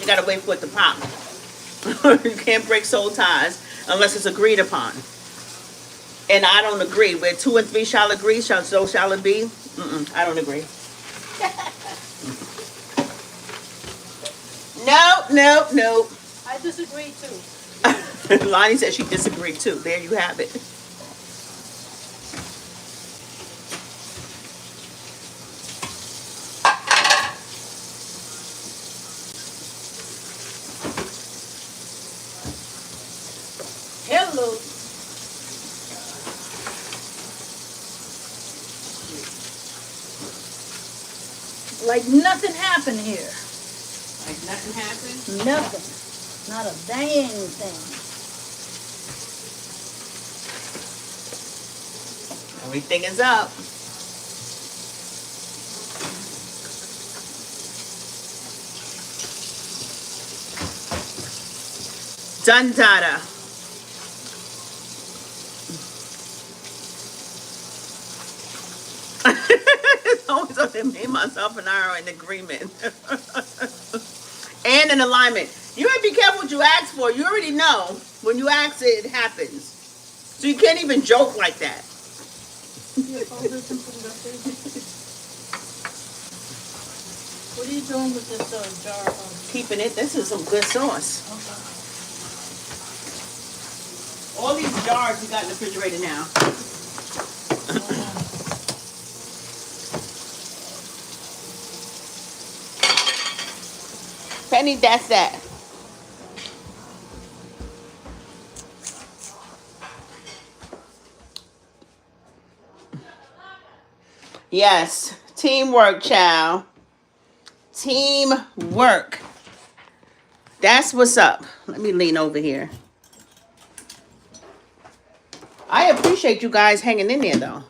You gotta wait for it to pop. You can't break soul ties unless it's agreed upon. And I don't agree. Where 2 and 3 shall agree, so shall it be. I don't agree. No. I disagree too. Lonnie said she disagreed too. There you have it. Hello. Like nothing happened here. Like nothing happened? Nothing. Not a dang thing. Everything is up. Done data. It's always up there, me, myself, and I are in agreement. And in alignment. You gotta be careful what you ask for. You already know when you ask it, it happens. So you can't even joke like that. What are you doing with this jar? keeping it. This is some good sauce. Okay. All these jars we got in the refrigerator now. Penny, that's that. Yes, teamwork, child. Teamwork. That's what's up. Let me lean over here. I appreciate you guys hanging in there, though.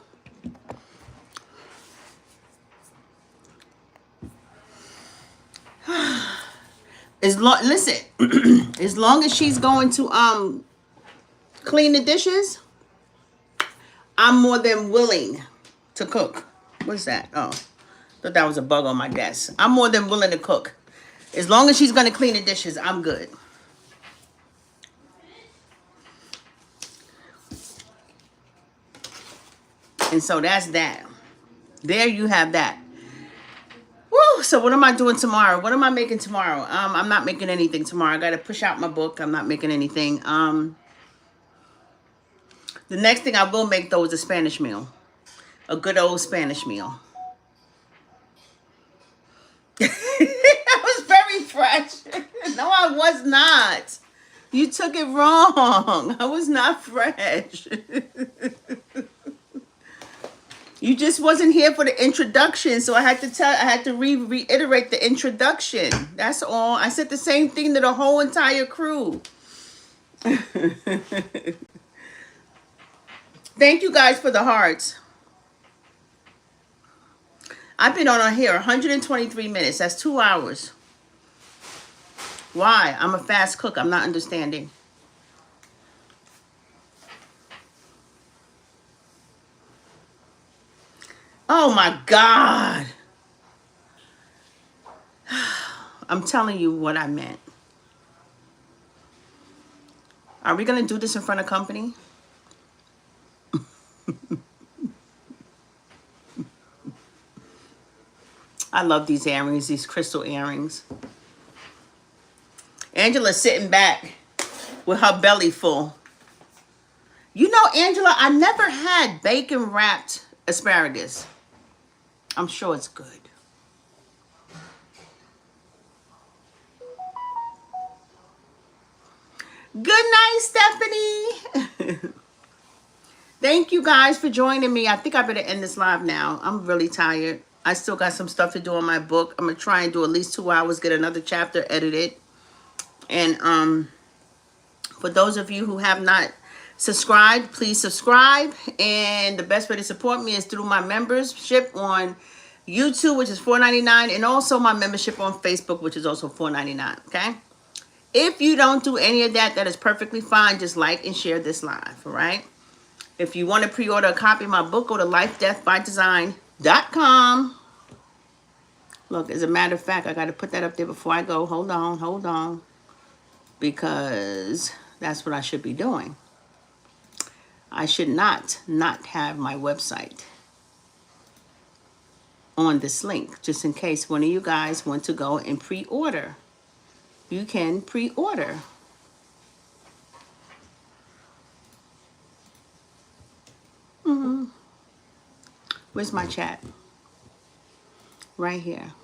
Listen, as long as she's going to clean the dishes, I'm more than willing to cook. What's that? Oh, thought that was a bug on my desk. I'm more than willing to cook. As long as she's going to clean the dishes, I'm good. And so that's that. There you have that. Woo! So what am I doing tomorrow? What am I making tomorrow? I'm not making anything tomorrow. I got to push out my book. I'm not making anything. The next thing I will make, though, is a Spanish meal. A good old Spanish meal. I was very fresh. No, I was not. You took it wrong. I was not fresh. You just wasn't here for the introduction, so I had to reiterate the introduction. That's all. I said the same thing to the whole entire crew. Thank you guys for the hearts. I've been on here 123 minutes. That's 2 hours. Why? I'm a fast cook. I'm not understanding. Oh my God. I'm telling you what I meant. Are we going to do this in front of company? I love these earrings, these crystal earrings. Angela's sitting back with her belly full. You know, Angela, I never had bacon wrapped asparagus. I'm sure it's good. Good night, Stephanie. Thank you guys for joining me. I think I better end this live now. I'm really tired. I still got some stuff to do on my book. I'm going to try and do at least 2 hours, get another chapter edited. And for those of you who have not subscribed, please subscribe. And the best way to support me is through my membership on YouTube, which is $4.99, and also my membership on Facebook, which is also $4.99. Okay? If you don't do any of that, that is perfectly fine. Just like and share this live. All right? If you want to pre-order a copy of my book, go to lifedeathbydesign.com. Look, as a matter of fact, I got to put that up there before I go. Hold on. Because that's what I should be doing. I should not have my website on this link, just in case one of you guys want to go and pre-order. You can pre-order. Where's my chat? Right here.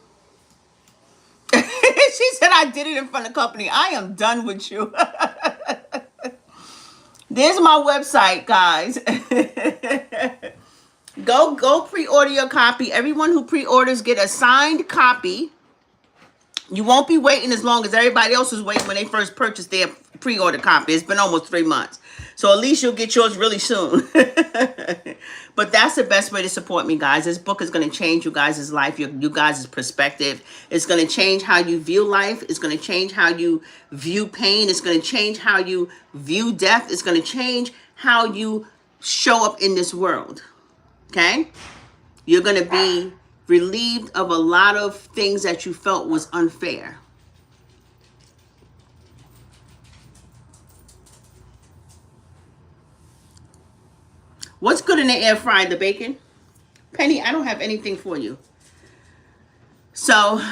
She said I did it in front of company. I am done with you. There's my website, guys. Go pre-order your copy. Everyone who pre-orders get a signed copy. You won't be waiting as long as everybody else was waiting when they first purchased their pre-order copy. It's been almost 3 months. So at least you'll get yours really soon. But that's the best way to support me, guys. This book is going to change you guys' life, you guys' perspective. It's going to change how you view life. It's going to change how you view pain. It's going to change how you view death. It's going to change how you show up in this world. Okay? You're going to be relieved of a lot of things that you felt was unfair. What's good in the air fryer? The bacon? Penny, I don't have anything for you. So,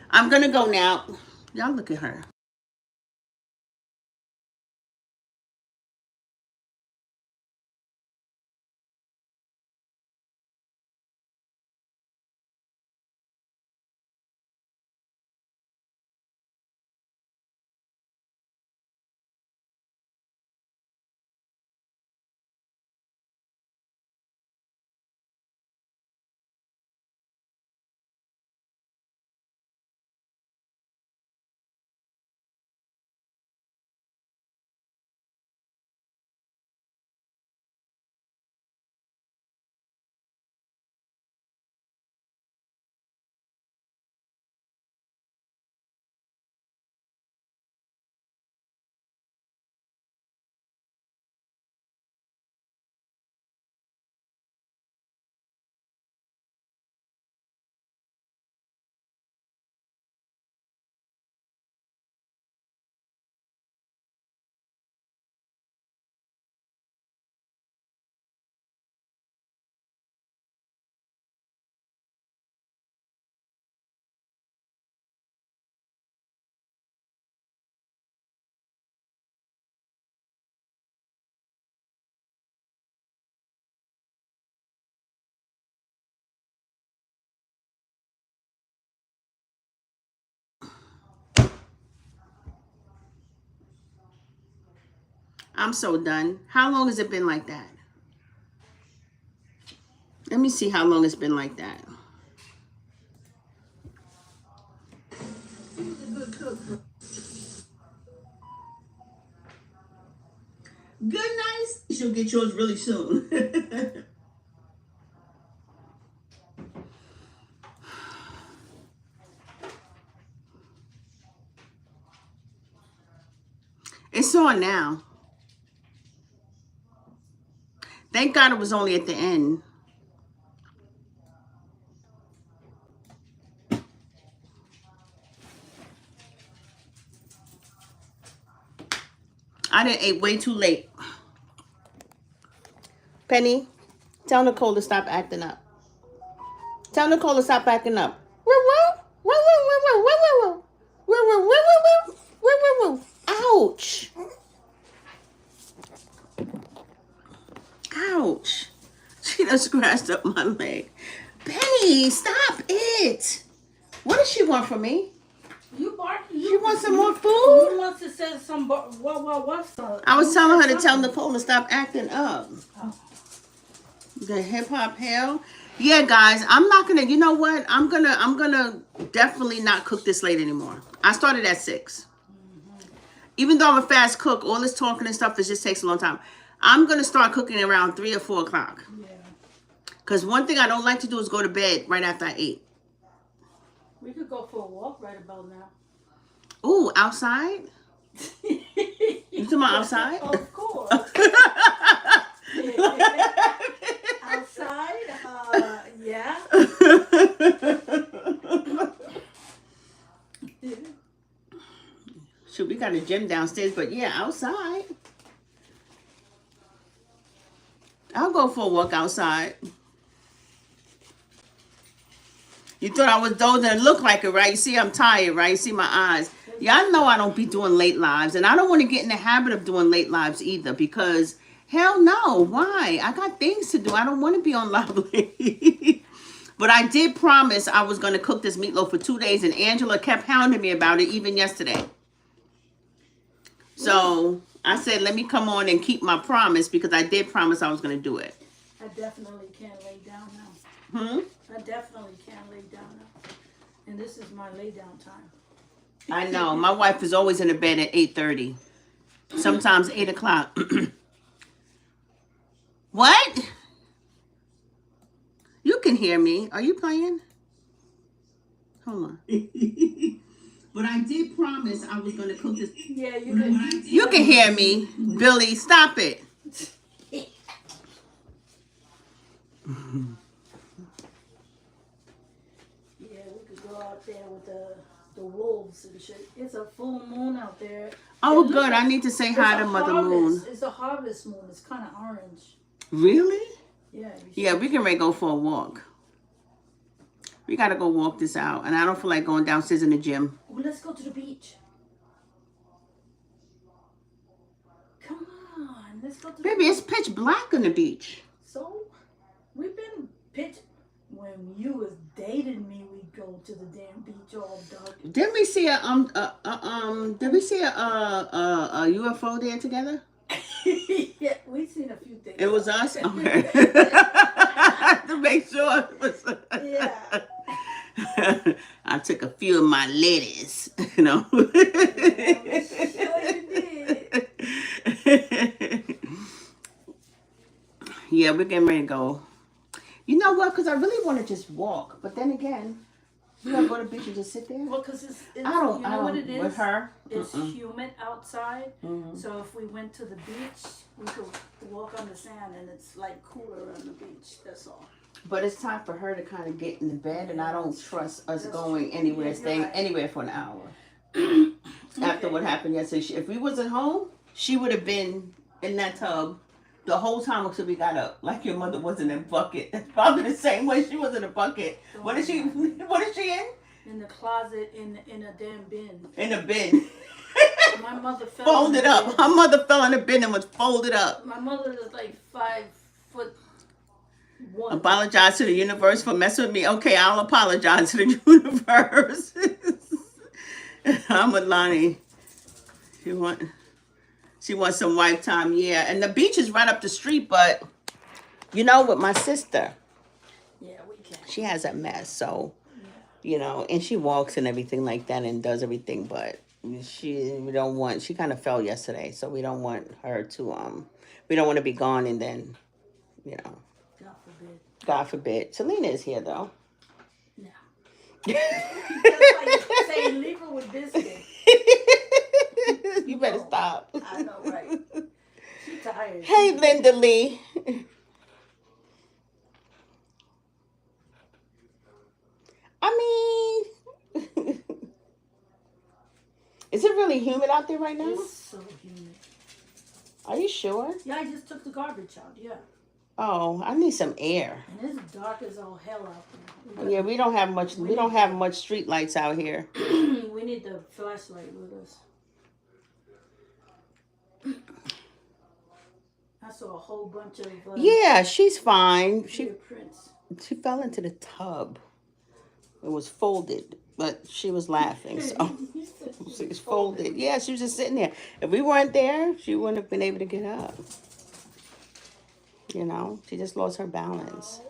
I'm going to go now. Y'all look at her. I'm so done. How long has it been like that? Let me see how long it's been like that. Good night. She'll get yours really soon. It's on now. Thank God it was only at the end. I didn't ate way too late. Penny, tell Nicole to stop acting up. Tell Nicole to stop acting up. Ouch. Ouch. She done scratched up my leg. Penny, stop it. What does she want from me? You barking. She wants some more You food? must have said some what's up? I was telling her to tell Nicole to stop acting up. Oh. The hip hop hell. Yeah, guys, I'm not gonna. You know what? I'm gonna definitely not cook this late anymore. I started at 6. Even though I'm a fast cook, all this talking and stuff, it just takes a long time. I'm gonna start cooking around 3 or 4 o'clock. Yeah. Cause one thing I don't like to do is go to bed right after I eat. We could go for a walk right about now. Ooh, outside? You talking about outside? Of course. Outside? Yeah. Shoot, we got a gym downstairs, but yeah, outside. I'll go for a walk outside. You thought I was dozing and look like it, right? You see I'm tired, right? You see my eyes. Y'all know I don't be doing late lives, and I don't want to get in the habit of doing late lives either, because hell no, why? I got things to do. I don't want to be on live late. But I did promise I was going to cook this meatloaf for 2 days, and Angela kept hounding me about it even yesterday. So I said, let me come on and keep my promise, because I did promise I was going to do it. I definitely can't lay down now. I definitely can't lay down now. And this is my lay down time. I know. My wife is always in the bed at 8:30. Sometimes 8 o'clock. What? You can hear me. Are you playing? Hold on. But I did promise I was going to cook this. Yeah, you can. You can hear me. Billy, stop it. Yeah, we could go out there with the wolves and shit. It's a full moon out there. Oh, good. I need to say hi to Mother Moon. It's a harvest moon. It's kind of orange. Really? Yeah. Yeah, we can go for a walk. We gotta go walk this out. And I don't feel like going downstairs in the gym. Well, let's go to the beach. Come on, let's go to the Baby, it's pitch black on the beach. So, we've been pitch. When you was dating me, we'd go to the damn beach all dark. Didn't we see a UFO there together? Yeah, we've seen a few things. It was us? Okay. To make sure it was. Yeah. I took a few of my lettuce, you know. Sure you did. Yeah, we're getting ready to go. You know what? Because I really want to just walk. But then again, you want to go to the beach and just sit there? Well, because it's I don't, what it is? With her? It's humid outside. Mhm. So if we went to the beach, we could walk on the sand and it's like cooler on the beach. That's all. But it's time for her to kind of get in the bed, and I don't trust us That's going true. anywhere, Yeah, staying you're right. anywhere for an hour. After what happened yesterday, if we wasn't home, she would have been in that tub the whole time until we got up. Like your mother was in a bucket. That's probably the same way she was in a bucket. What is she? What is she in? In the closet, in a damn bin. In a bin. My mother fell. Folded in the up. bin. Her mother fell in a bin and was folded up. My mother is like 5'1". Apologize to the universe for messing with me. Okay, I'll apologize to the universe. I'm with Lonnie. She wants some wife time, yeah. And the beach is right up the street, but you know, with my sister, Yeah, we can. she has a mess, so you know, and she walks and everything like that and does everything, but she kind of fell yesterday, so we don't want her to we don't want to be gone and then, you know. God forbid. God forbid. Selena is here though. No. That's why you say leave her with biscuit. You better No. stop. I know, right? She's tired. Hey, Linda Lee. I mean, is it really humid out there right now? It's so humid. Are you sure? Yeah, I just took the garbage out. Yeah. Oh, I need some air. And it's dark as all hell out there. Yeah, we don't have much. We don't have much street lights out here. We need the flashlight with us. I saw a whole bunch of Yeah, she's fine. fingerprints. She fell into the tub. It was folded, but she was laughing. So she was folded. Yeah, she was just sitting there. If we weren't there, she wouldn't have been able to get up. You know, she just lost her balance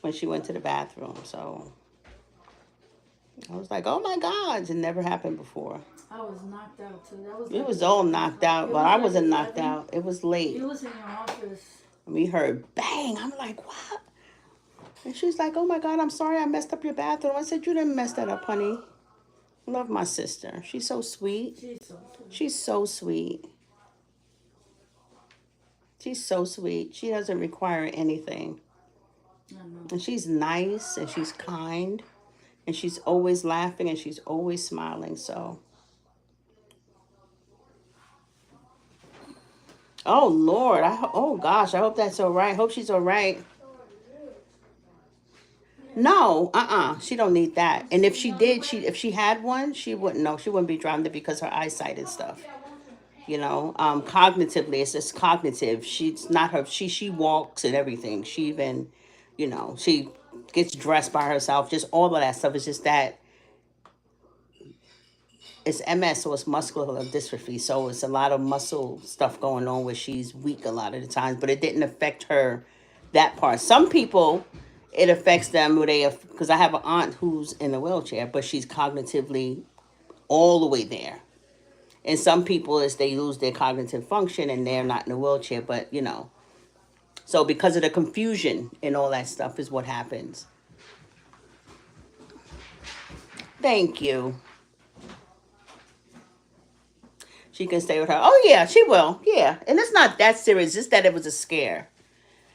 when she went to the bathroom. So I was like, oh my God, it never happened before. I was knocked out too. That was It was all knocked out, but I wasn't knocked out. It was late. You was in your office. We heard bang. I'm like, what? And she's like, oh my God, I'm sorry I messed up your bathroom. I said, you didn't mess that up, honey. I love my sister. She's so sweet. She's so sweet. She's so sweet. She's so sweet. She doesn't require anything. I know. And she's nice and she's kind. And she's always laughing and she's always smiling. So. Oh, Lord. Oh, gosh. I hope that's all right. Hope she's all right. No, she don't need that. And if she did, if she had one, she wouldn't know. She wouldn't be driving it because her eyesight and stuff. You know, cognitively, it's just cognitive. She's not her. She walks and everything. She even, you know, she gets dressed by herself. Just all of that stuff. It's just that it's MS, so it's muscular dystrophy. So it's a lot of muscle stuff going on where she's weak a lot of the times. But it didn't affect her that part. Some people, it affects them because I have an aunt who's in a wheelchair, but she's cognitively all the way there. And some people, is they lose their cognitive function and they're not in a wheelchair, but you know. So because of the confusion and all that stuff is what happens. Thank you. She can stay with her. Oh yeah, she will. Yeah. And it's not that serious, just that it was a scare.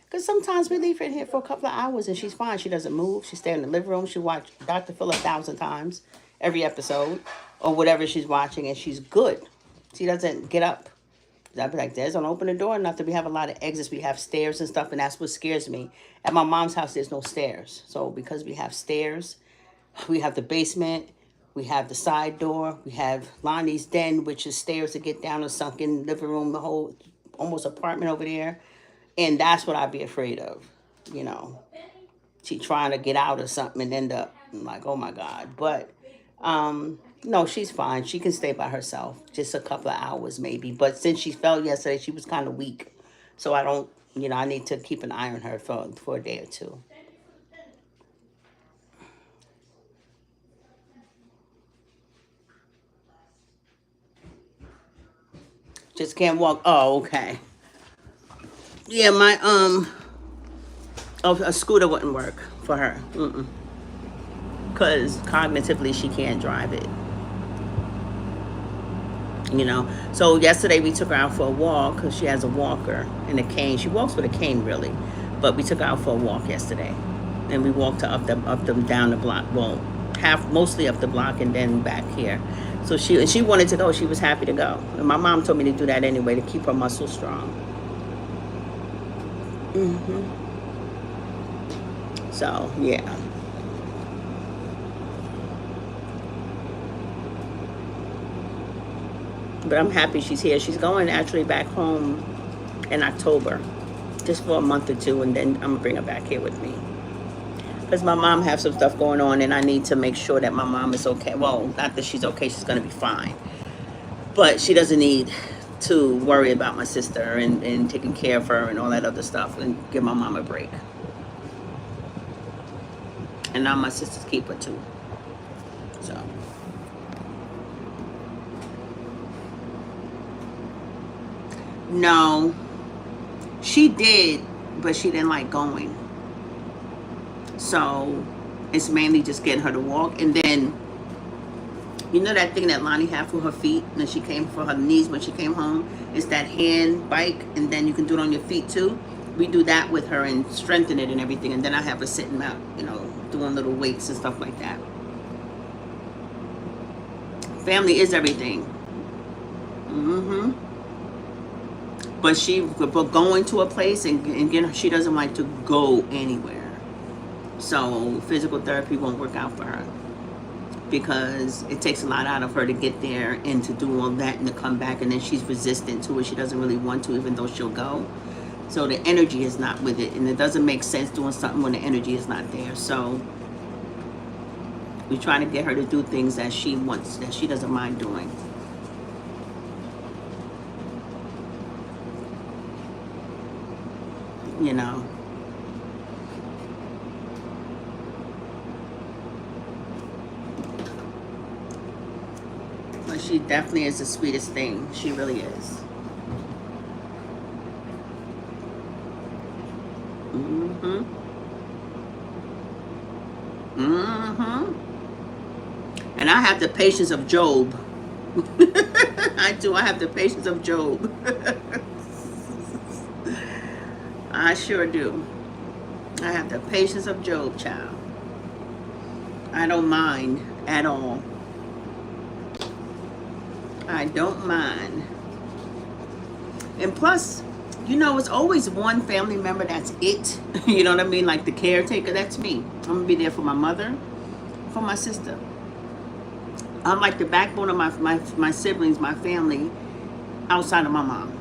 Because sometimes we leave her in here for a couple of hours and she's fine. She doesn't move. She stays in the living room. She watch Dr. Phil 1,000 times every episode or whatever she's watching, and she's good. She doesn't get up I'd be like, Des, don't open the door. Not that we have a lot of exits. We have stairs and stuff, and that's what scares me. At my mom's house, there's no stairs. So because we have stairs, we have the basement, we have the side door, we have Lonnie's den, which is stairs to get down, a sunken living room, the whole almost apartment over there. And that's what I'd be afraid of, you know. She trying to get out or something and end up like, oh my God. But no, she's fine. She can stay by herself, just a couple of hours maybe. But since she fell yesterday, she was kind of weak. So I don't, you know, I need to keep an eye on her for a day or two. Just can't walk. Oh, okay. Yeah, my a scooter wouldn't work for her. Because cognitively she can't drive it. You know, so yesterday we took her out for a walk because she has a walker and a cane. She walks with a cane really, but we took her out for a walk yesterday, and we walked her up them down the block. Well, mostly up the block and then back here. So she wanted to go. She was happy to go. And my mom told me to do that anyway to keep her muscles strong. So yeah. But I'm happy she's here. She's going actually back home in October, just for a month or two, and then I'm gonna bring her back here with me. Because my mom has some stuff going on, and I need to make sure that my mom is okay. Well, not that she's okay, she's gonna be fine. But she doesn't need to worry about my sister and taking care of her and all that other stuff, and give my mom a break. And now my sister's keeper too. So. No, she did, but she didn't like going. So it's mainly just getting her to walk. And then, you know that thing that Lonnie had for her feet and she came for her knees when she came home? It's that hand bike, and then you can do it on your feet too. We do that with her and strengthen it and everything. And then I have her sitting out, you know, doing little weights and stuff like that. Family is everything. But going to a place and getting, she doesn't like to go anywhere. So physical therapy won't work out for her because it takes a lot out of her to get there and to do all that and to come back, and then she's resistant to it. She doesn't really want to, even though she'll go. So the energy is not with it, and it doesn't make sense doing something when the energy is not there. So we try to get her to do things that she wants, that she doesn't mind doing. You know. But she definitely is the sweetest thing. She really is. And I have the patience of Job. I do. I have the patience of Job. I sure do. I have the patience of Job, child. I don't mind at all. I don't mind. And plus, you know, it's always one family member that's it. You know what I mean? Like the caretaker, that's me. I'm going to be there for my mother, for my sister. I'm like the backbone of my siblings, my family, outside of my mom.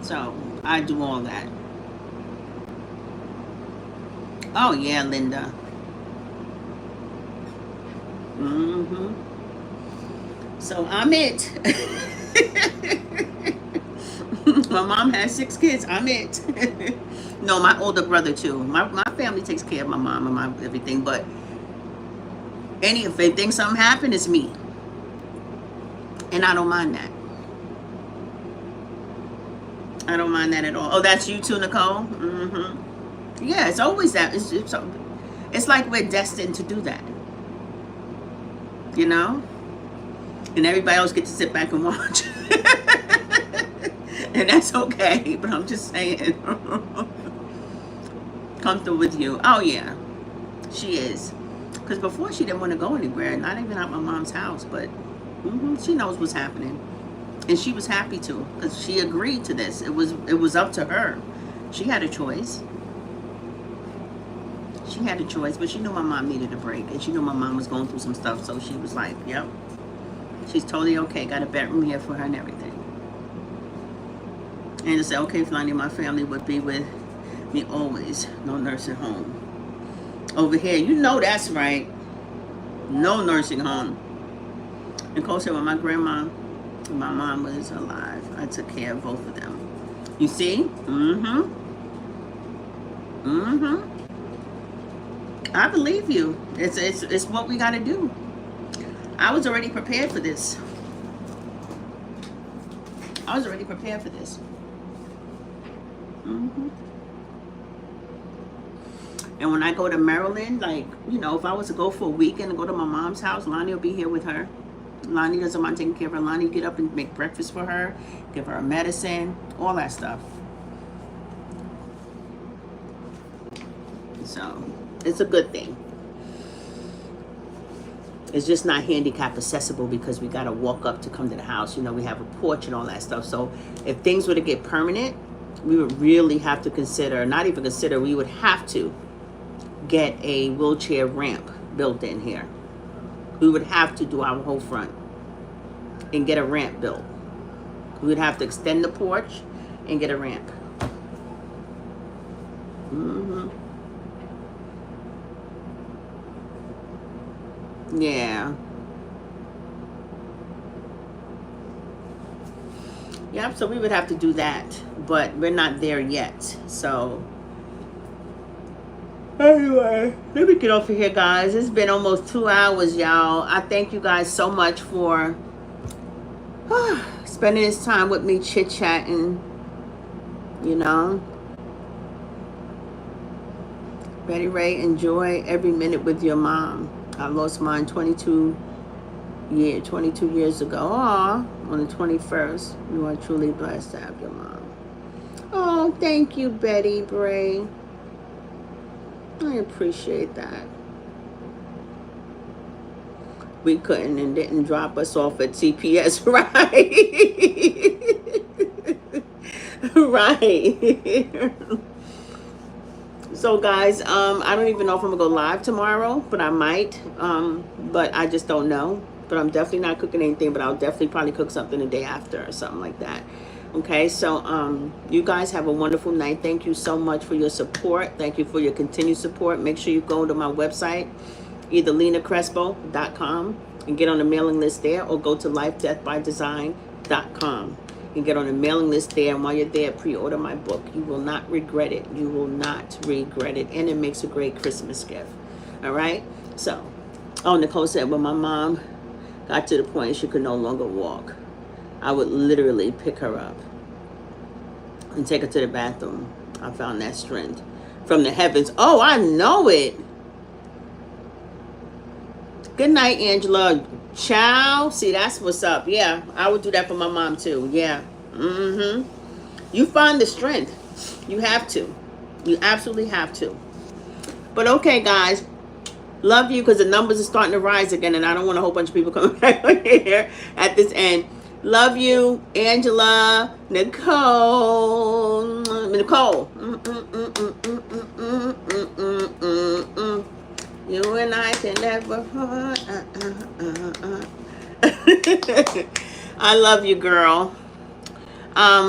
So I do all that. Oh yeah, Linda. So I'm it. My mom has 6 kids. I'm it. No, my older brother too. My family takes care of my mom and my everything. But if they think something happened, it's me. And I don't mind that. I don't mind that at all. Oh, that's you too, Nicole? Yeah, it's always that. It's like we're destined to do that. You know? And everybody else gets to sit back and watch. And that's okay. But I'm just saying. Comfortable with you. Oh, yeah. She is. Because before she didn't want to go anywhere. Not even out my mom's house. But she knows what's happening. And she was happy to, because she agreed to this. It was up to her. She had a choice. She had a choice, but she knew my mom needed a break, and she knew my mom was going through some stuff, so she was like, yep, she's totally okay. Got a bedroom here for her and everything. And to say, okay, Flanny, my family would be with me always. No nursing home. Over here, you know that's right. No nursing home. Nicole said, when my grandma and my mom was alive, I took care of both of them. You see? I believe you. It's what we got to do. I was already prepared for this. I was already prepared for this. And when I go to Maryland, like, you know, if I was to go for a weekend and go to my mom's house, Lonnie will be here with her. Lonnie doesn't mind taking care of her. Lonnie get up and make breakfast for her, give her medicine, all that stuff. So it's a good thing. It's just not handicap accessible because we got to walk up to come to the house. You know, we have a porch and all that stuff. So if things were to get permanent, we would really have to consider, not even consider, we would have to get a wheelchair ramp built in here. We would have to do our whole front and get a ramp built. We would have to extend the porch and get a ramp. Yeah. Yep, so we would have to do that, but we're not there yet. So anyway, let me get off of here, guys. It's been almost 2 hours, y'all. I thank you guys so much for spending this time with me chit-chatting, you know. Betty Ray, enjoy every minute with your mom. I lost mine 22 years ago. Aw, on the 21st. You are truly blessed to have your mom. Oh, thank you, Betty Bray. I appreciate that. We couldn't and didn't drop us off at CPS, right? Right. So guys, I don't even know if I'm gonna go live tomorrow, but I might. But I just don't know. But I'm definitely not cooking anything, but I'll definitely probably cook something the day after or something like that. Okay, so you guys have a wonderful night. Thank you so much for your support. Thank you for your continued support. Make sure you go to my website, either lenacrespo.com and get on the mailing list there, or go to lifedeathbydesign.com and get on the mailing list there. And while you're there, pre-order my book. You will not regret it. You will not regret it. And it makes a great Christmas gift. All right? So, oh, Nicole said, when my mom got to the point she could no longer walk, I would literally pick her up and take her to the bathroom. I found that strength from the heavens. Oh, I know it. Good night, Angela. Ciao. See, that's what's up. Yeah, I would do that for my mom too. Yeah. You find the strength. You have to. You absolutely have to. But okay, guys. Love you, because the numbers are starting to rise again, and I don't want a whole bunch of people coming back on here at this end. Love you, Angela, Nicole. You and I can never hurt. I love you, girl.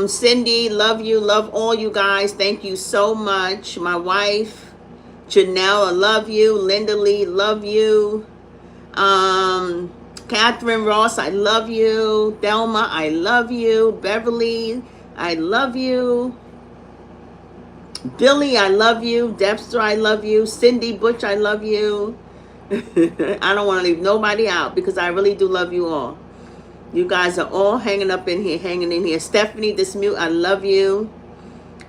Cindy, love you. Love all you guys. Thank you so much. My wife, Janelle, I love you. Linda Lee, love you. Catherine Ross, I love you. Thelma, I love you. Beverly, I love you. Billy, I love you. Debster, I love you. Cindy Butch, I love you. I don't want to leave nobody out because I really do love you all. You guys are all hanging in here. Stephanie Dismute, I love you.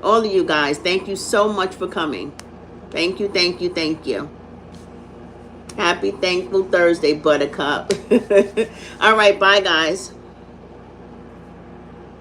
All of you guys, thank you so much for coming. Thank you, thank you, thank you. Happy Thankful Thursday, Buttercup. All right, bye, guys.